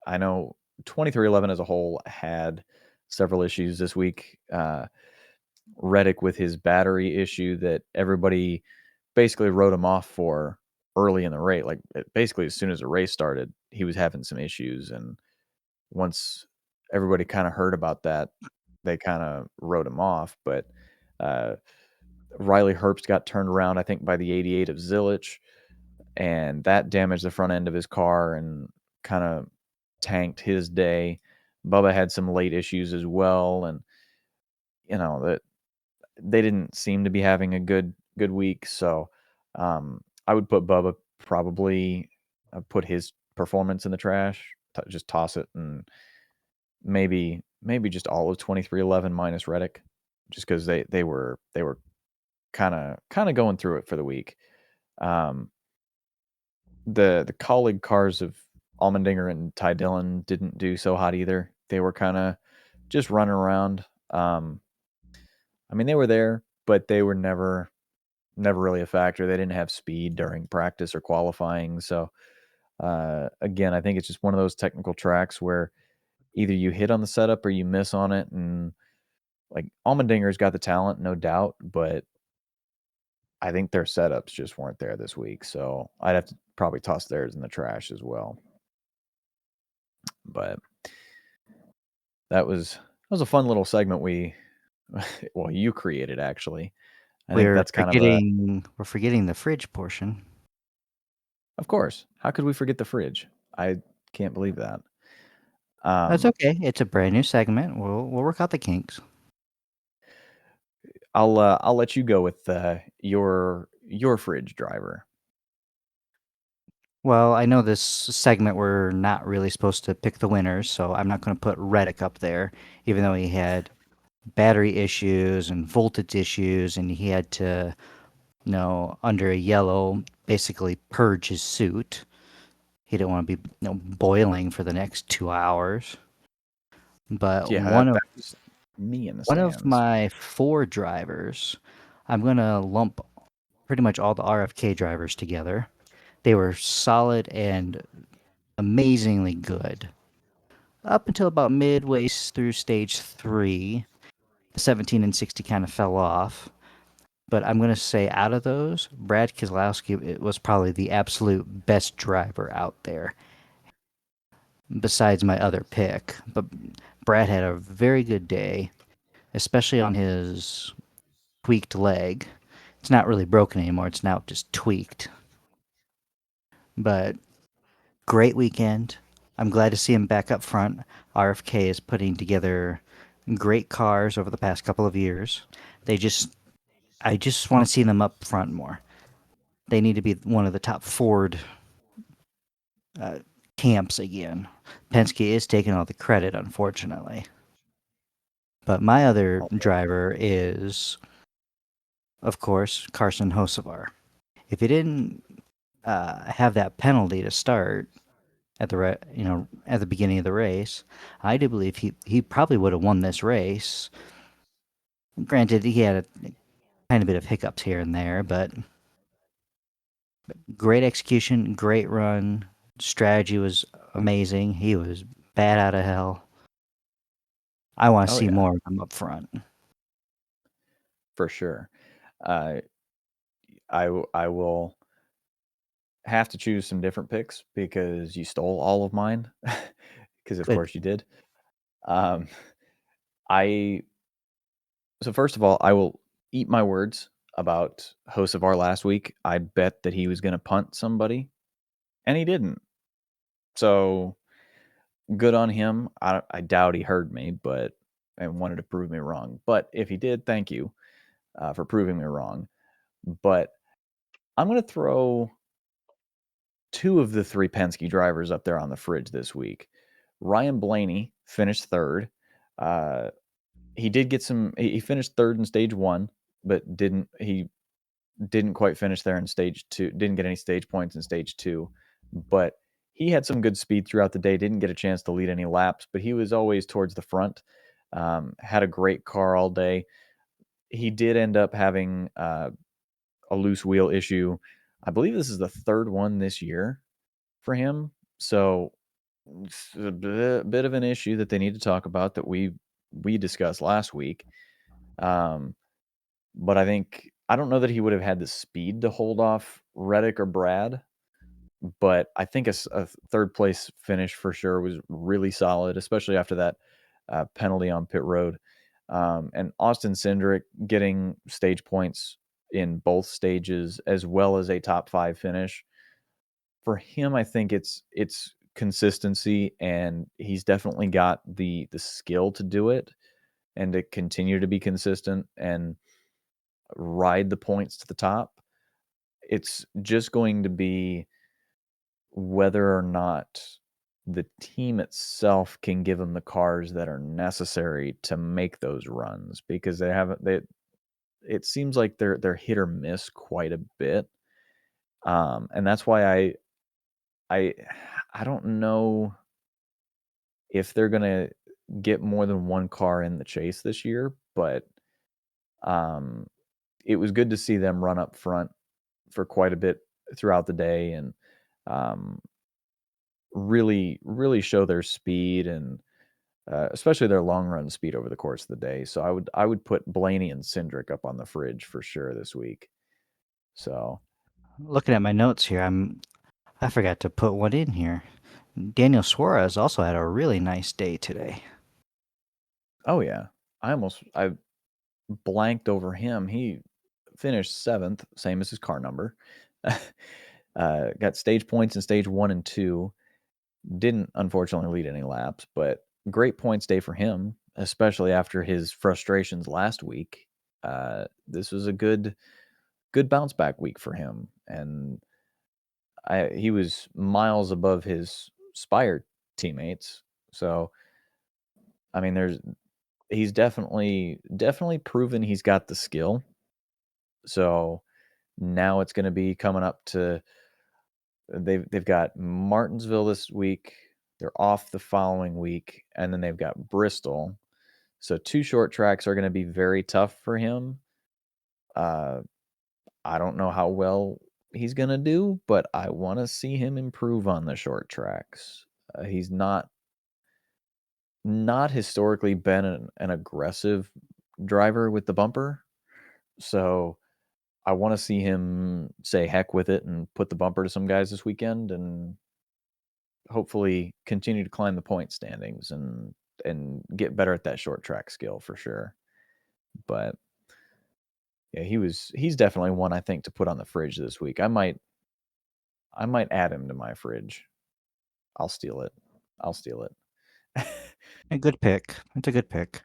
I know 2311 as a whole had several issues this week. Reddick with his battery issue that everybody basically wrote him off for early in the race. Like basically, as soon as the race started, he was having some issues, and once everybody kind of heard about that, they kind of wrote him off. But uh, Riley Herbst got turned around, I think, by the 88 of Zilich, and that damaged the front end of his car and kind of tanked his day. Bubba had some late issues as well, and that they didn't seem to be having a good week. So I would put Bubba probably put his performance in the trash. Just toss it and maybe just all of 2311 minus Reddick, just because they were kind of going through it for the week. Um, the colleague cars of Allmendinger and Ty Dillon didn't do so hot either. They were kind of just running around. I mean, they were there, but they were never really a factor. They didn't have speed during practice or qualifying. So again, I think it's just one of those technical tracks where either you hit on the setup or you miss on it, and Like Allmendinger's got the talent, no doubt, but I think their setups just weren't there this week. So I'd have to probably toss theirs in the trash as well. But that was a fun little segment we well, you created actually. I think We're that's kind of a forgetting the fridge portion. of course. How could we forget the fridge? I can't believe that. That's Um, okay. It's a brand new segment. We'll work out the kinks. I'll let you go with your fridge driver. Well, I know this segment we're not really supposed to pick the winners, so I'm not going to put Reddick up there, even though he had battery issues and voltage issues, and he had to, under a yellow, basically purge his suit. He didn't want to be, boiling for the next 2 hours. But Yeah, that was me in the one of stands. my four drivers, I'm gonna lump pretty much all the RFK drivers together. They were solid and amazingly good. Up until about midway through stage three, the 17 and 60 kind of fell off. But I'm going to say out of those, Brad Keselowski was probably the absolute best driver out there, besides my other pick. But Brad had a very good day, especially on his tweaked leg. It's not really broken anymore, it's now just tweaked. But great weekend. I'm glad to see him back up front. RFK is putting together great cars over the past couple of years. They just, I just want to see them up front more. They need to be one of the top Ford uh, camps again. Penske is taking all the credit, unfortunately. But my other Oh, driver is, of course, Carson Hocevar. If he didn't have that penalty to start at at the beginning of the race, I do believe he probably would have won this race. Granted, he had a tiny bit of hiccups here and there, but great execution, great run. Strategy was amazing. He was bad out of hell. I want to oh see yeah, more of him up front. for sure. Uh, I will have to choose some different picks because you stole all of mine. Because of Good. course you did. Um, I so first of all, I will eat my words about Hocevar last week. I bet that he was going to punt somebody, and he didn't. So good on him. I doubt he heard me, but and wanted to prove me wrong. But if he did, thank you for proving me wrong. But I'm going to throw two of the three Penske drivers up there on the fridge this week. Ryan Blaney finished third. Uh, he did get some. He finished third in stage one, but didn't quite finish there in stage two. Didn't get any stage points in stage two, but he had some good speed throughout the day. Didn't get a chance to lead any laps, but he was always towards the front. Had a great car all day. He did end up having a loose wheel issue. I believe this is the third one this year for him. So it's a bit of an issue that they need to talk about that we discussed last week. Um, but I don't know that he would have had the speed to hold off Reddick or Brad. But I think a third place finish for sure was really solid, especially after that penalty on pit road. And Austin Cindric getting stage points in both stages as well as a top five finish for him. I think it's consistency, and he's definitely got the skill to do it and to continue to be consistent and ride the points to the top. It's just going to be whether or not the team itself can give them the cars that are necessary to make those runs because they haven't they it seems like they're hit or miss quite a bit. And that's why I I don't know if they're gonna get more than one car in the chase this year, but um it was good to see them run up front for quite a bit throughout the day and um really show their speed and especially their long run speed over the course of the day. So I would put Blaney and Cindric up on the fridge for sure this week. So Looking at my notes here, I forgot to put one in here. Daniel Suarez also had a really nice day today. oh yeah, I blanked over him. He finished 7th, same as his car number. Got stage points in stage 1 and 2. Didn't unfortunately lead any laps, but great points day for him, especially after his frustrations last week. This was a good bounce back week for him, and he was miles above his Spire teammates. So I mean, he's definitely proven he's got the skill. So now it's going to be coming up to they've got Martinsville this week. They're off the following week, and then they've got Bristol. So 2 short tracks are going to be very tough for him. Uh, I don't know how well he's going to do, but I want to see him improve on the short tracks. He's not historically been an aggressive driver with the bumper, so I want to see him say heck with it and put the bumper to some guys this weekend, and hopefully continue to climb the point standings and get better at that short track skill for sure. But yeah, he's definitely one I think to put on the fridge this week. I might add him to my fridge. I'll steal it. I'll steal it. A good pick. It's a good pick.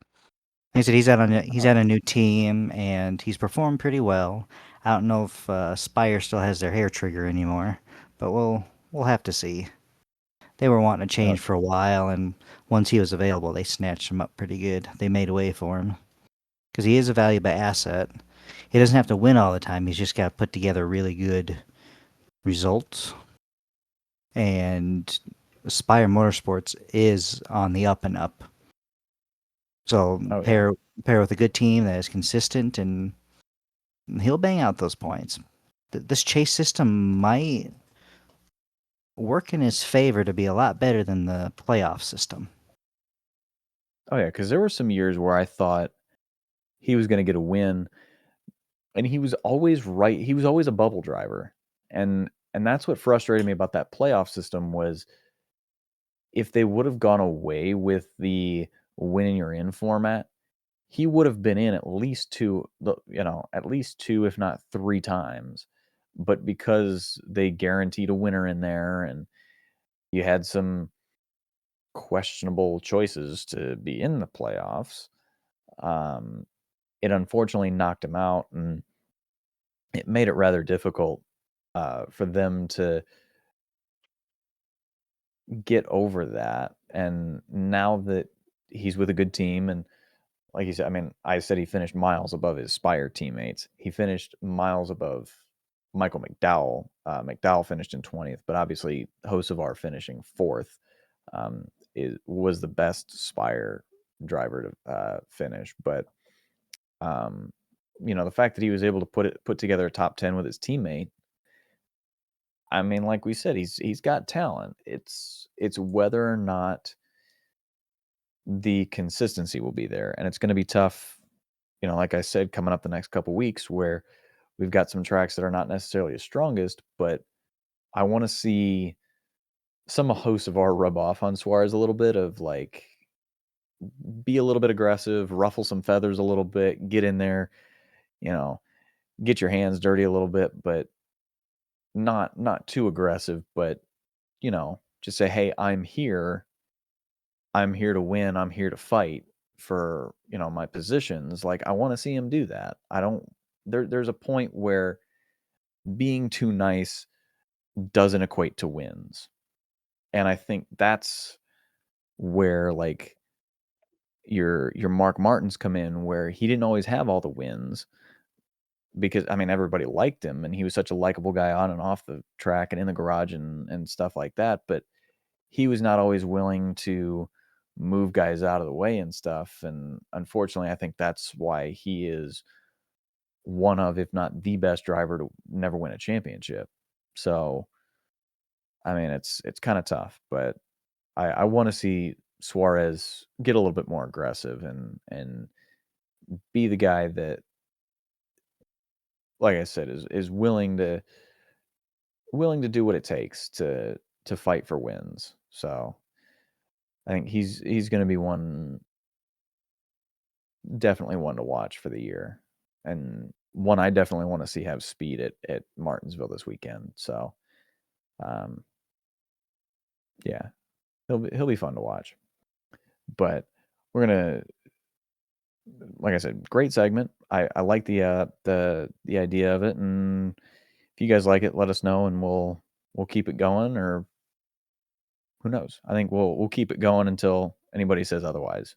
He said he's Uh, at a new team and he's performed pretty well. I don't know if Spire still has their hair trigger anymore, but we'll have to see. They were wanting to uh, change for a while, and once he was available, they snatched him up pretty good. They made a way for him because he is a valuable asset. He doesn't have to win all the time. He's just got to put together really good results. And Spire Motorsports is on the up and up. So oh yeah. pair with a good team that is consistent, and he'll bang out those points. This chase system might work in his favor to be a lot better than the playoff system. Oh yeah, because there were some years where I thought he was going to get a win, and he was always right. He was always a bubble driver, and that's what frustrated me about that playoff system was if they would have gone away with the win you're in format, he would have been in at least at least 2, if not 3 times. But because they guaranteed a winner in there and you had some questionable choices to be in the playoffs, um, it unfortunately knocked him out, and it made it rather difficult, for them to get over that, and now that he's with a good team and like you said, I mean, I said he finished miles above his Spire teammates. He finished miles above Michael McDowell. McDowell finished in 20th, but obviously Hocevar finishing 4th was the best Spire driver to finish. But the fact that he was able to put together a top 10 with his teammate, I mean, like we said, he's got talent. It's whether or not the consistency will be there, and it's going to be tough. Like I said, coming up the next couple weeks, where we've got some tracks that are not necessarily as strongest, but I want to see some hosts of our rub off on Suarez a little bit of like be a little bit aggressive, ruffle some feathers a little bit, get in there, you know, get your hands dirty a little bit, but not too aggressive, but just say, "Hey, I'm here. I'm here to win. I'm here to fight for, my positions." Like I want to see him do that. I don't there's a point where being too nice doesn't equate to wins. And I think that's where like your Mark Martins come in where he didn't always have all the wins because I mean everybody liked him and he was such a likable guy on and off the track and in the garage and stuff like that, but he was not always willing to move guys out of the way and stuff, and unfortunately I think that's why he is one of if not the best driver to never win a championship. So, I mean, it's kind of tough, but I want to see Suarez get a little bit more aggressive and be the guy that, like I said, is willing to do what it takes to fight for wins. So I think he's going to be definitely one to watch for the year, and one I definitely want to see have speed at Martinsville this weekend. So, um, yeah, he'll be fun to watch. But we're gonna, like I said, great segment. I like the idea of it, and if you guys like it, let us know, and we'll keep it going, or who knows? I think we'll keep it going until anybody says otherwise.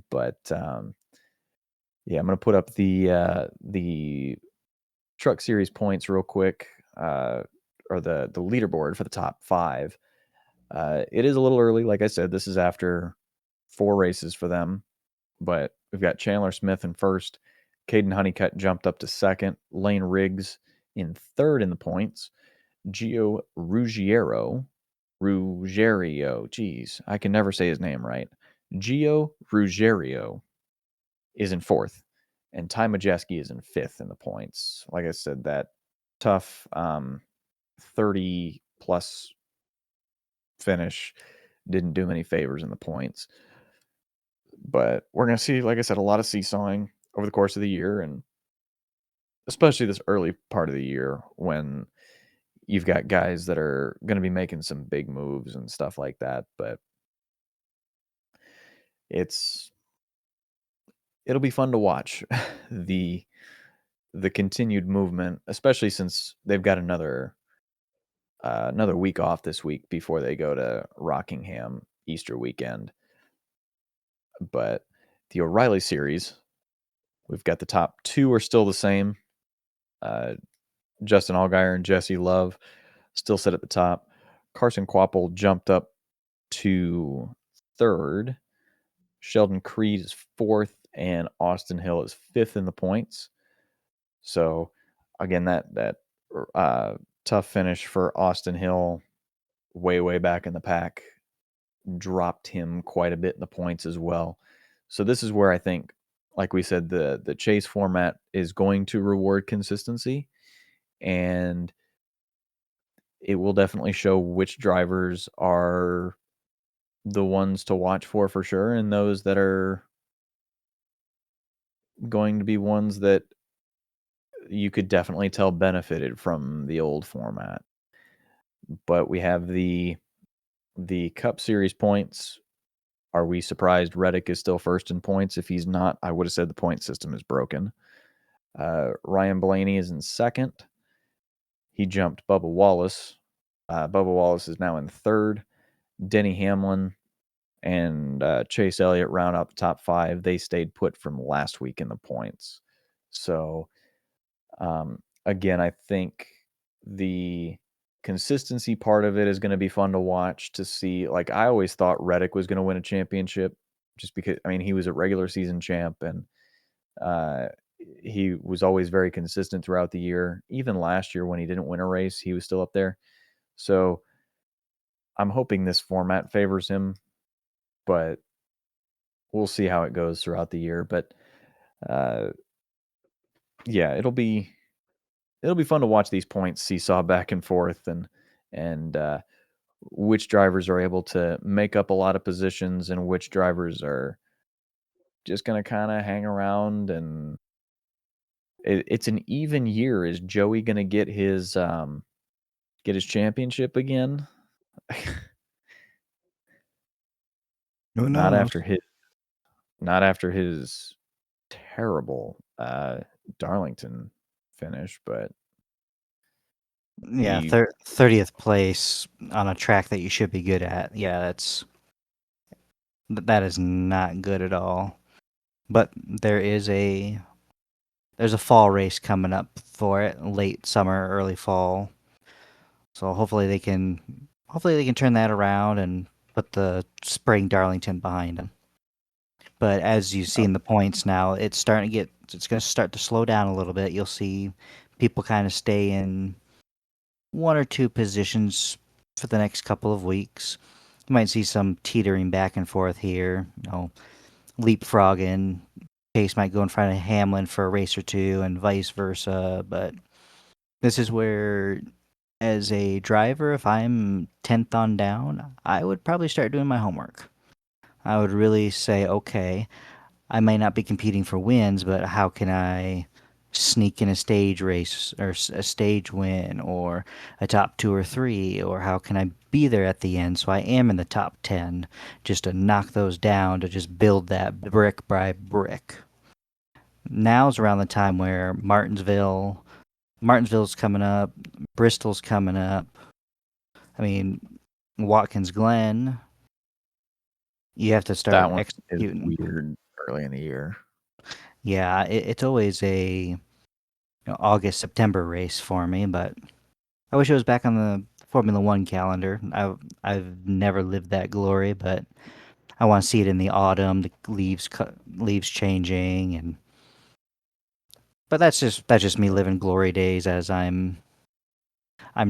But yeah, I'm gonna put up the Truck Series points real quick, or the leaderboard for the top five. It is a little early, like I said. This is after 4 races for them, but we've got Chandler Smith in first. Caden Honeycutt jumped up to second. Lane Riggs in third in the points. Gio Ruggiero, geez, I can never say his name right. Gio Ruggiero is in fourth, and Ty Majeski is in fifth in the points. Like I said, that tough 30 plus finish didn't do many favors in the points. But we're going to see, like I said, a lot of seesawing over the course of the year, and especially this early part of the year when you've got guys that are going to be making some big moves and stuff like that. But it's it'll be fun to watch the the continued movement, especially since they've got another week off this week before they go to Rockingham Easter weekend. But the O'Reilly series, we've got the top two are still the same. Uh, Justin Allgaier and Jesse Love still sit at the top. Carson Quapple jumped up to third. Sheldon Creed is fourth, and Austin Hill is fifth in the points. So, again, that uh, tough finish for Austin Hill, way back in the pack, dropped him quite a bit in the points as well. So this is where I think, like we said, the chase format is going to reward consistency, and it will definitely show which drivers are the ones to watch for sure, and those that are going to be ones that you could definitely tell benefited from the old format. But we have the Cup Series points. Are we surprised Reddick is still first in points? If he's not, I would have said the point system is broken. Ryan Blaney is in second. He jumped Bubba Wallace. Bubba Wallace is now in third. Denny Hamlin and Chase Elliott round out the top five. They stayed put from last week in the points. So, again, I think the consistency part of it is going to be fun to watch to see. Like, I always thought Reddick was going to win a championship just because, I mean, he was a regular season champ, and uh, he was always very consistent throughout the year. Even last year when he didn't win a race, he was still up there. So I'm hoping this format favors him, but we'll see how it goes throughout the year. But uh, yeah, it'll be fun to watch these points seesaw back and forth, and which drivers are able to make up a lot of positions and which drivers are just going to kind of hang around. And it's an even year. Is Joey going to get his championship again? Who not knows? after his not after his terrible Darlington finish, but Yeah, he 30th place on a track that you should be good at. Yeah, that is not good at all. But there's a fall race coming up for it, late summer, early fall. So hopefully they can turn that around and put the spring Darlington behind them. But as you see in the points now, it's going to start to slow down a little bit. You'll see people kind of stay in one or two positions for the next couple of weeks. You might see some teetering back and forth here, leapfrogging. Chase might go in front of Hamlin for a race or two, and vice versa. But this is where, as a driver, if I'm 10th on down, I would probably start doing my homework. I would really say, okay, I may not be competing for wins, but how can I sneak in a stage race or a stage win or a top two or three? Or how can I be there at the end so I am in the top 10 just to knock those down to just build that brick by brick? Now's around the time where Martinsville's coming up, Bristol's coming up. I mean, Watkins Glen, you have to start That one is executing. weird early in the year. Yeah, it's always a August September race for me, but I wish it was back on the Formula One calendar. I've never lived that glory, but I want to see it in the autumn, the leaves changing, and but that's just me living glory days as I'm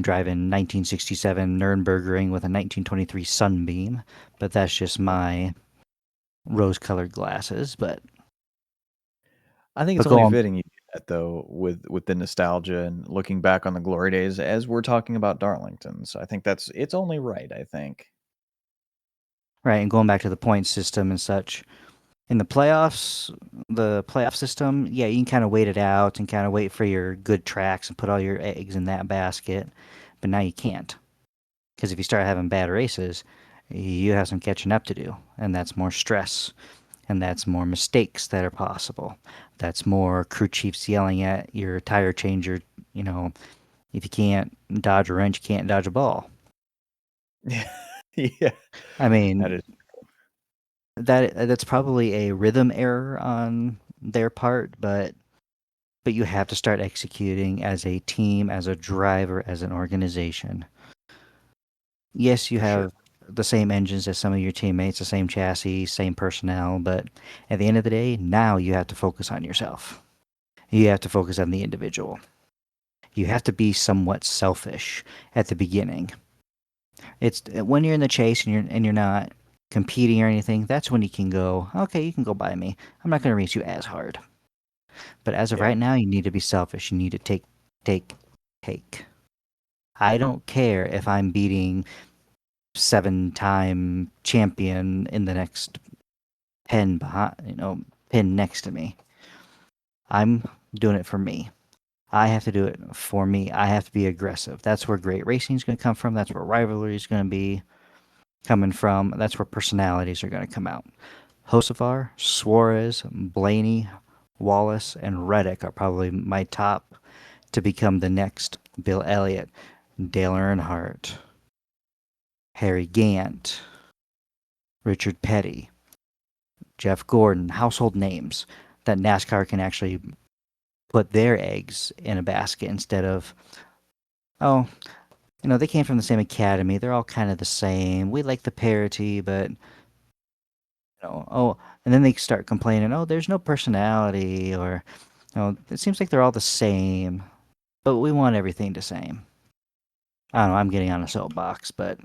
driving 1967 Nürburgring with a 1923 Sunbeam, but that's just my rose-colored glasses. I think But it's only going fitting you do that though with the nostalgia and looking back on the glory days as we're talking about Darlington. So I think it's only right, I think. right and going back to the point system and such. In the playoff system, yeah, you can kind of wait it out and kind of wait for your good tracks and put all your eggs in that basket. But now you can't. Because if you start having bad races, you have some catching up to do. And that's more stress. And that's more mistakes that are possible. That's more crew chiefs yelling at your tire changer. You know, if you can't dodge a wrench, you can't dodge a ball. Yeah. Yeah. I That mean, is that's probably a rhythm error on their part, but you have to start executing as a team, as a driver, as an organization. Yes, you for sure. have the same engines as some of your teammates, the same chassis, same personnel, but at the end of the day, now you have to focus on yourself. You have to focus on the individual. You have to be somewhat selfish at the beginning. It's when you're in the chase and you're not competing or anything, that's when you can go, okay, you can go by me. I'm not going to race you as hard. But as of Yeah. right now, you need to be selfish. You need to take, take. I don't care if I'm beating 7-time champion in the next pen behind, pin next to me. I'm doing it for me. I have to do it for me. I have to be aggressive. That's where great racing is going to come from. That's where rivalry is going to be coming from. That's where personalities are going to come out. Hocevar, Suarez, Blaney, Wallace, and Reddick are probably my top to become the next Bill Elliott, Dale Earnhardt, Harry Gant, Richard Petty, Jeff Gordon, household names that NASCAR can actually put their eggs in a basket instead of, oh, they came from the same academy. They're all kind of the same. We like the parity, but, oh, and then they start complaining, oh, there's no personality, or, it seems like they're all the same, but we want everything the same. I don't know. I'm getting on a soapbox, but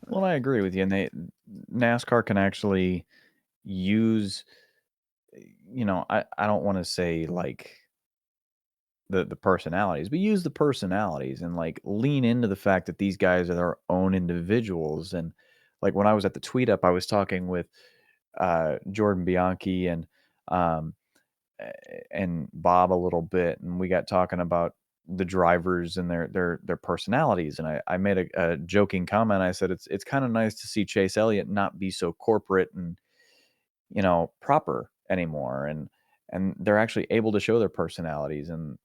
Well, I agree with you, and NASCAR can actually use, I don't wanna say, like, the personalities, but use the personalities and, like, lean into the fact that these guys are their own individuals, and, like, when I was at the tweet up, I was talking with, Jordan Bianchi um, and Bob a little bit, and we got talking about the drivers and their personalities, and I made a joking comment. I said it's kind of nice to see Chase Elliott not be so corporate and proper anymore, and they're actually able to show their personalities, and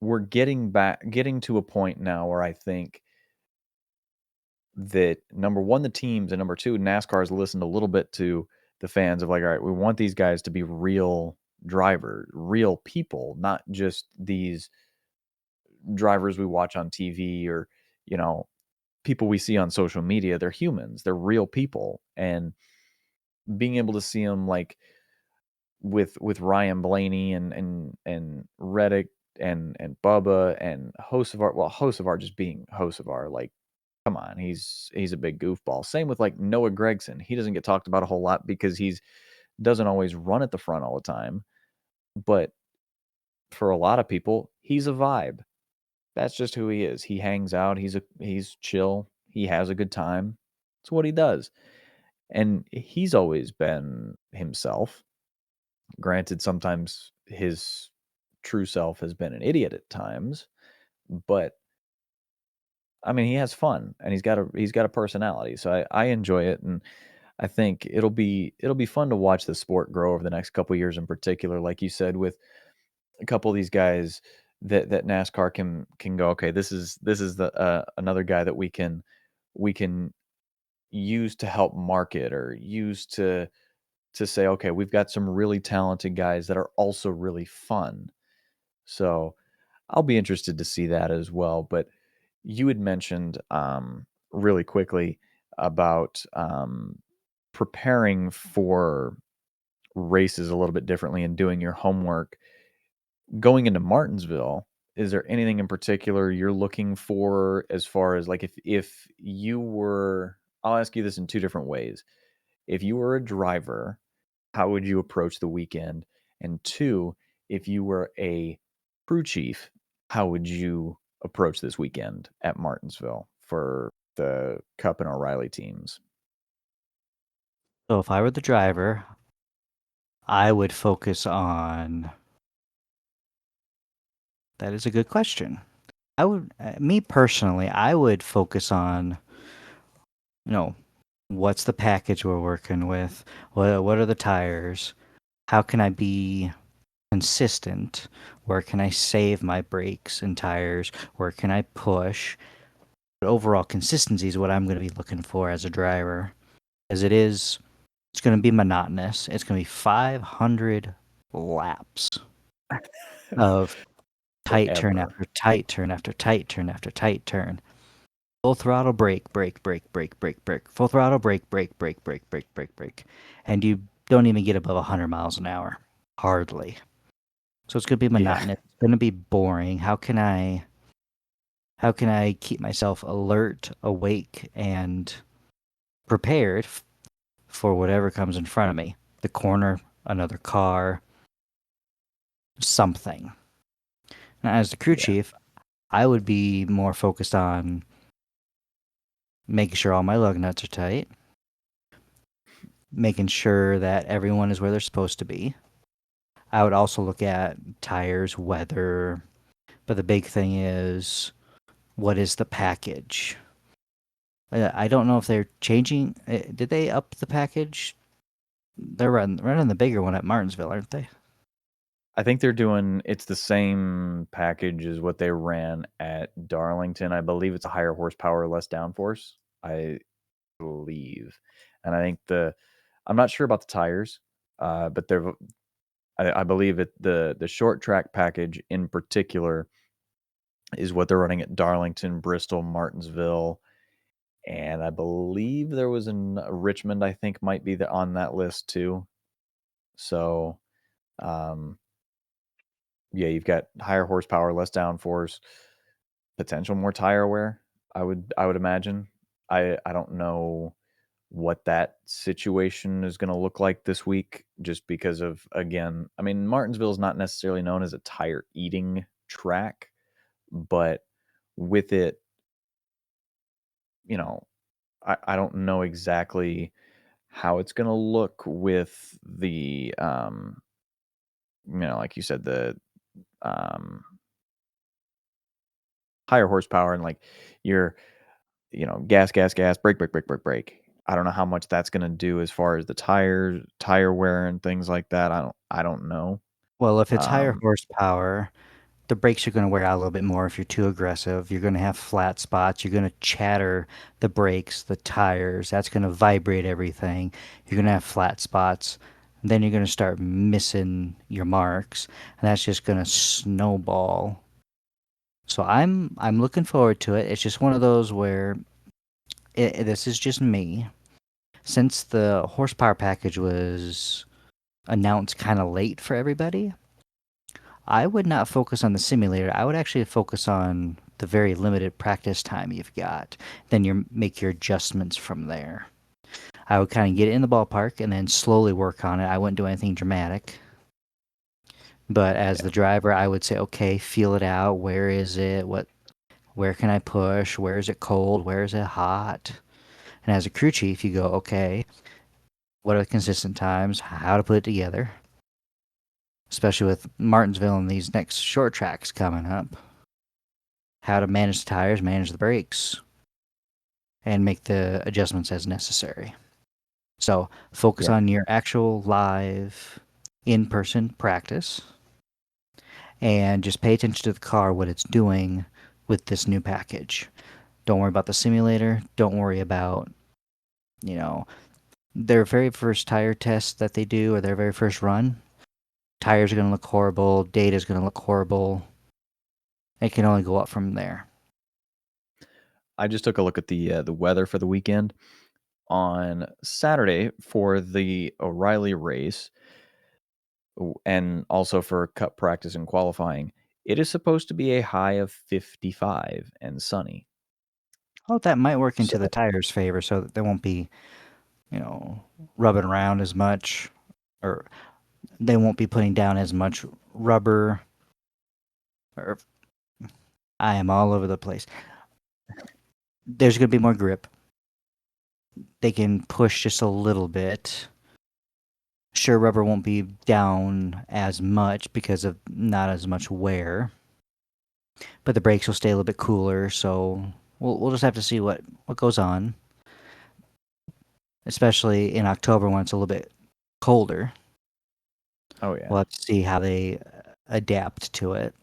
we're getting to a point now where I think that number one, the teams, and number two, NASCAR has listened a little bit to the fans of like, all right, we want these guys to be real drivers, real people, not just these drivers we watch on TV or, you know, people we see on social media. They're humans, they're real people. And being able to see them like with Ryan Blaney and Reddick and Bubba and Hocevar, well, Hocevar just being Hocevar, like come on, he's a big goofball. Same with like Noah Gregson. He doesn't get talked about a whole lot because he's doesn't always run at the front all the time, but for a lot of people, he's a vibe. That's just who he is. He hangs out, he's chill, he has a good time. It's what he does. And he's always been himself. Granted, sometimes his true self has been an idiot at times, but I mean, he has fun and he's got a personality. So I enjoy it, and I think it'll be fun to watch the sport grow over the next couple years in particular, like you said, with a couple of these guys that NASCAR can go, okay, this is the another guy that we can use to help market or use to say, okay, we've got some really talented guys that are also really fun. So I'll be interested to see that as well. But you had mentioned really quickly about preparing for races a little bit differently and doing your homework. Going into Martinsville, is there anything in particular you're looking for as far as like if you were, I'll ask you this in two different ways. If you were a driver, how would you approach the weekend? And two, if you were a crew chief, how would you approach this weekend at Martinsville for the Cup and O'Reilly teams? So if I were the driver, I would focus on. That is a good question. I would, me personally, I would focus on, you know, what's the package we're working with? What are the tires? How can I be consistent? Where can I save my brakes and tires? Where can I push? But overall consistency is what I'm going to be looking for as a driver, as it's going to be monotonous. It's going to be 500 laps of tight turn Forever. after tight turn after tight turn after tight turn. Full throttle brake, brake, brake, brake, brake, brake. Full throttle brake, brake, brake, brake, brake, brake, brake. And you don't even get above 100 miles an hour. Hardly. So it's going to be Yeah. monotonous. It's going to be boring. How can I keep myself alert, awake, and prepared for whatever comes in front of me? The corner, another car, something. Now, as the crew Yeah. chief, I would be more focused on making sure all my lug nuts are tight, making sure that everyone is where they're supposed to be. I would also look at tires, weather, but the big thing is what is the package? I don't know if they're changing. Did they up the package? They're running the bigger one at Martinsville, aren't they? I think they're doing it's the same package as what they ran at Darlington. I believe it's a higher horsepower, less downforce. I believe. And I think I'm not sure about the tires, but I believe the short track package in particular is what they're running at Darlington, Bristol, Martinsville, and I believe there was in Richmond. I think might be on that list too. So, um, yeah, you've got higher horsepower, less downforce, potential more tire wear. I would imagine. I don't know what that situation is going to look like this week, just because of, again, I mean, Martinsville is not necessarily known as a tire eating track, but with it, you know, I don't know exactly how it's going to look with the like you said, the um higher horsepower, and like your, gas, gas, gas, brake, brake, brake, brake, brake. I don't know how much that's going to do as far as the tire wear and things like that. I don't know. Well, if it's higher Um, horsepower, the brakes are going to wear out a little bit more if you're too aggressive. You're going to have flat spots. You're going to chatter the brakes, the tires. That's going to vibrate everything. You're going to have flat spots. Then you're going to start missing your marks, and that's just going to snowball. So I'm looking forward to it. It's just one of those where this is just me. Since the horsepower package was announced kind of late for everybody, I would not focus on the simulator. I would actually focus on the very limited practice time you've got. Then you make your adjustments from there. I would kind of get it in the ballpark and then slowly work on it. I wouldn't do anything dramatic. But as Yeah. the driver, I would say, okay, feel it out. Where is it? Where can I push? Where is it cold? Where is it hot? And as a crew chief, you go, okay, what are the consistent times? How to put it together, especially with Martinsville and these next short tracks coming up. How to manage the tires, manage the brakes, and make the adjustments as necessary. So focus Yeah. on your actual live in person practice and just pay attention to the car, what it's doing with this new package. Don't worry about the simulator. Don't worry about, you know, their very first tire test that they do or their very first run. Tires are going to look horrible. Data is going to look horrible. It can only go up from there. I just took a look at the weather for the weekend. On Saturday for the O'Reilly race, and also for cup practice and qualifying, it is supposed to be a high of 55 and sunny. Oh, that might work into the So, tires' favor so that they won't be, rubbing around as much or they won't be putting down as much rubber. Or I am all over the place. There's going to be more grip. They can push just a little bit. Sure, rubber won't be down as much because of not as much wear, but the brakes will stay a little bit cooler. So we'll just have to see what goes on, especially in October when it's a little bit colder. oh We'll yeah. have to see how they adapt to it.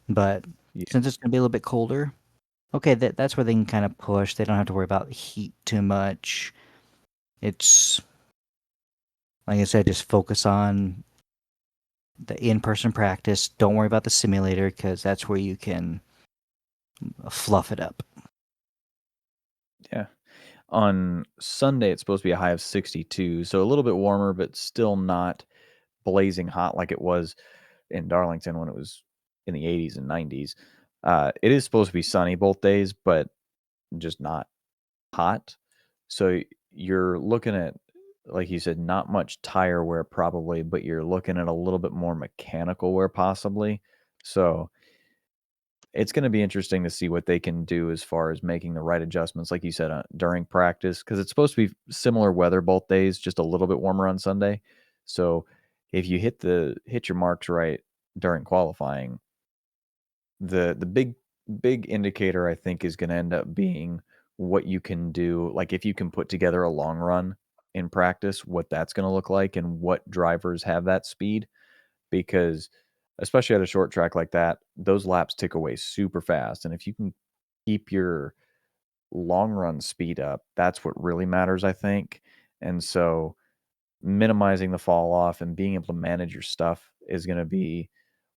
But Yeah. since it's going to be a little bit colder, okay, that's where they can kind of push. They don't have to worry about heat too much. It's like I said, just focus on the in-person practice. Don't worry about the simulator because that's where you can fluff it up. Yeah. On Sunday, it's supposed to be a high of 62, so a little bit warmer, but still not blazing hot like it was in Darlington when it was in the 80s and 90s. It is supposed to be sunny both days, but just not hot. So you're looking at, like you said, not much tire wear probably, but you're looking at a little bit more mechanical wear possibly. So it's going to be interesting to see what they can do as far as making the right adjustments, like you said, during practice, because it's supposed to be similar weather both days, just a little bit warmer on Sunday. So if you hit your marks right during qualifying, the big indicator I think is going to end up being what you can do, like if you can put together a long run in practice, what that's going to look like and what drivers have that speed, because especially at a short track like that, those laps tick away super fast, and if you can keep your long run speed up, that's what really matters, I think. And so minimizing the fall off and being able to manage your stuff is going to be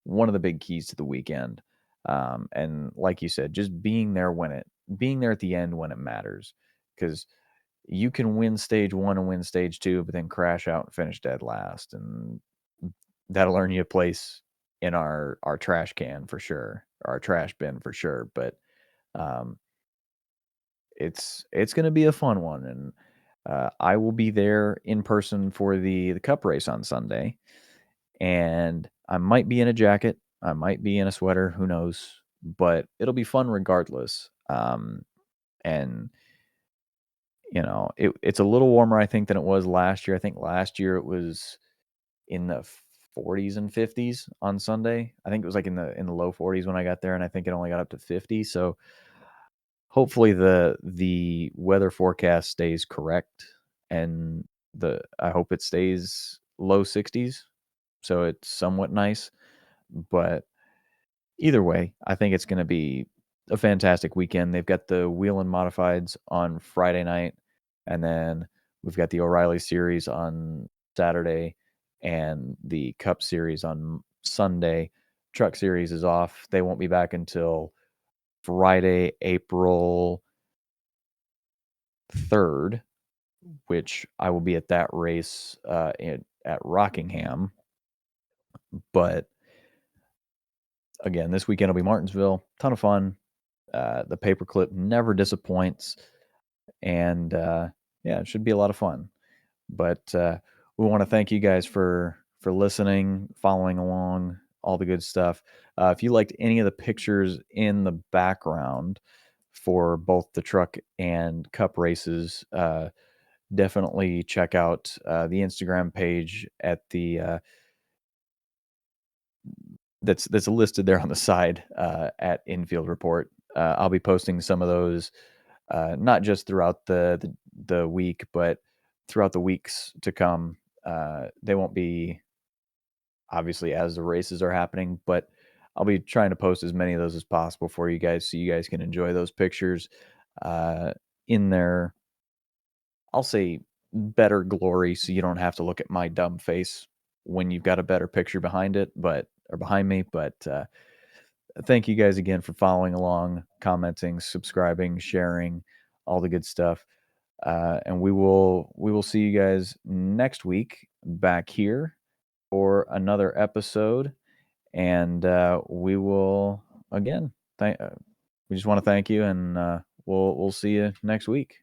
one of the big keys to the weekend. And like you said, just being there at the end when it matters, because you can win stage one and win stage two, but then crash out and finish dead last, and that'll earn you a place in our trash can for sure, or our trash bin for sure. But um, it's going to be a fun one, and I will be there in person for the cup race on Sunday, and I might be in a jacket, I might be in a sweater, who knows, but it'll be fun regardless. And it's a little warmer, I think, than it was last year. I think last year it was in the 40s and 50s on Sunday. I think it was like in the low 40s when I got there, and I think it only got up to 50. So hopefully the weather forecast stays correct, and the I hope it stays low 60s, so it's somewhat nice. But either way, I think it's going to be a fantastic weekend. They've got the wheel and modifieds on Friday night, and then we've got the O'Reilly series on Saturday and the Cup series on Sunday. Truck series is off. They won't be back until Friday, April 3rd, which I will be at that race at Rockingham. But again, this weekend will be Martinsville. Ton of fun. The paperclip never disappoints, and yeah, it should be a lot of fun. But we want to thank you guys for listening, following along, all the good stuff. If you liked any of the pictures in the background for both the truck and cup races, definitely check out the Instagram page at the that's listed there on the side at Infield Report. I'll be posting some of those not just throughout the week, but throughout the weeks to come. They won't be obviously as the races are happening, but I'll be trying to post as many of those as possible for you guys so you guys can enjoy those pictures uh, in their, I'll say, better glory so you don't have to look at my dumb face when you've got a better picture behind it, but or behind me. But thank you guys again for following along, commenting, subscribing, sharing, all the good stuff. And we will see you guys next week back here for another episode. And we will again we just want to thank you, and we'll see you next week.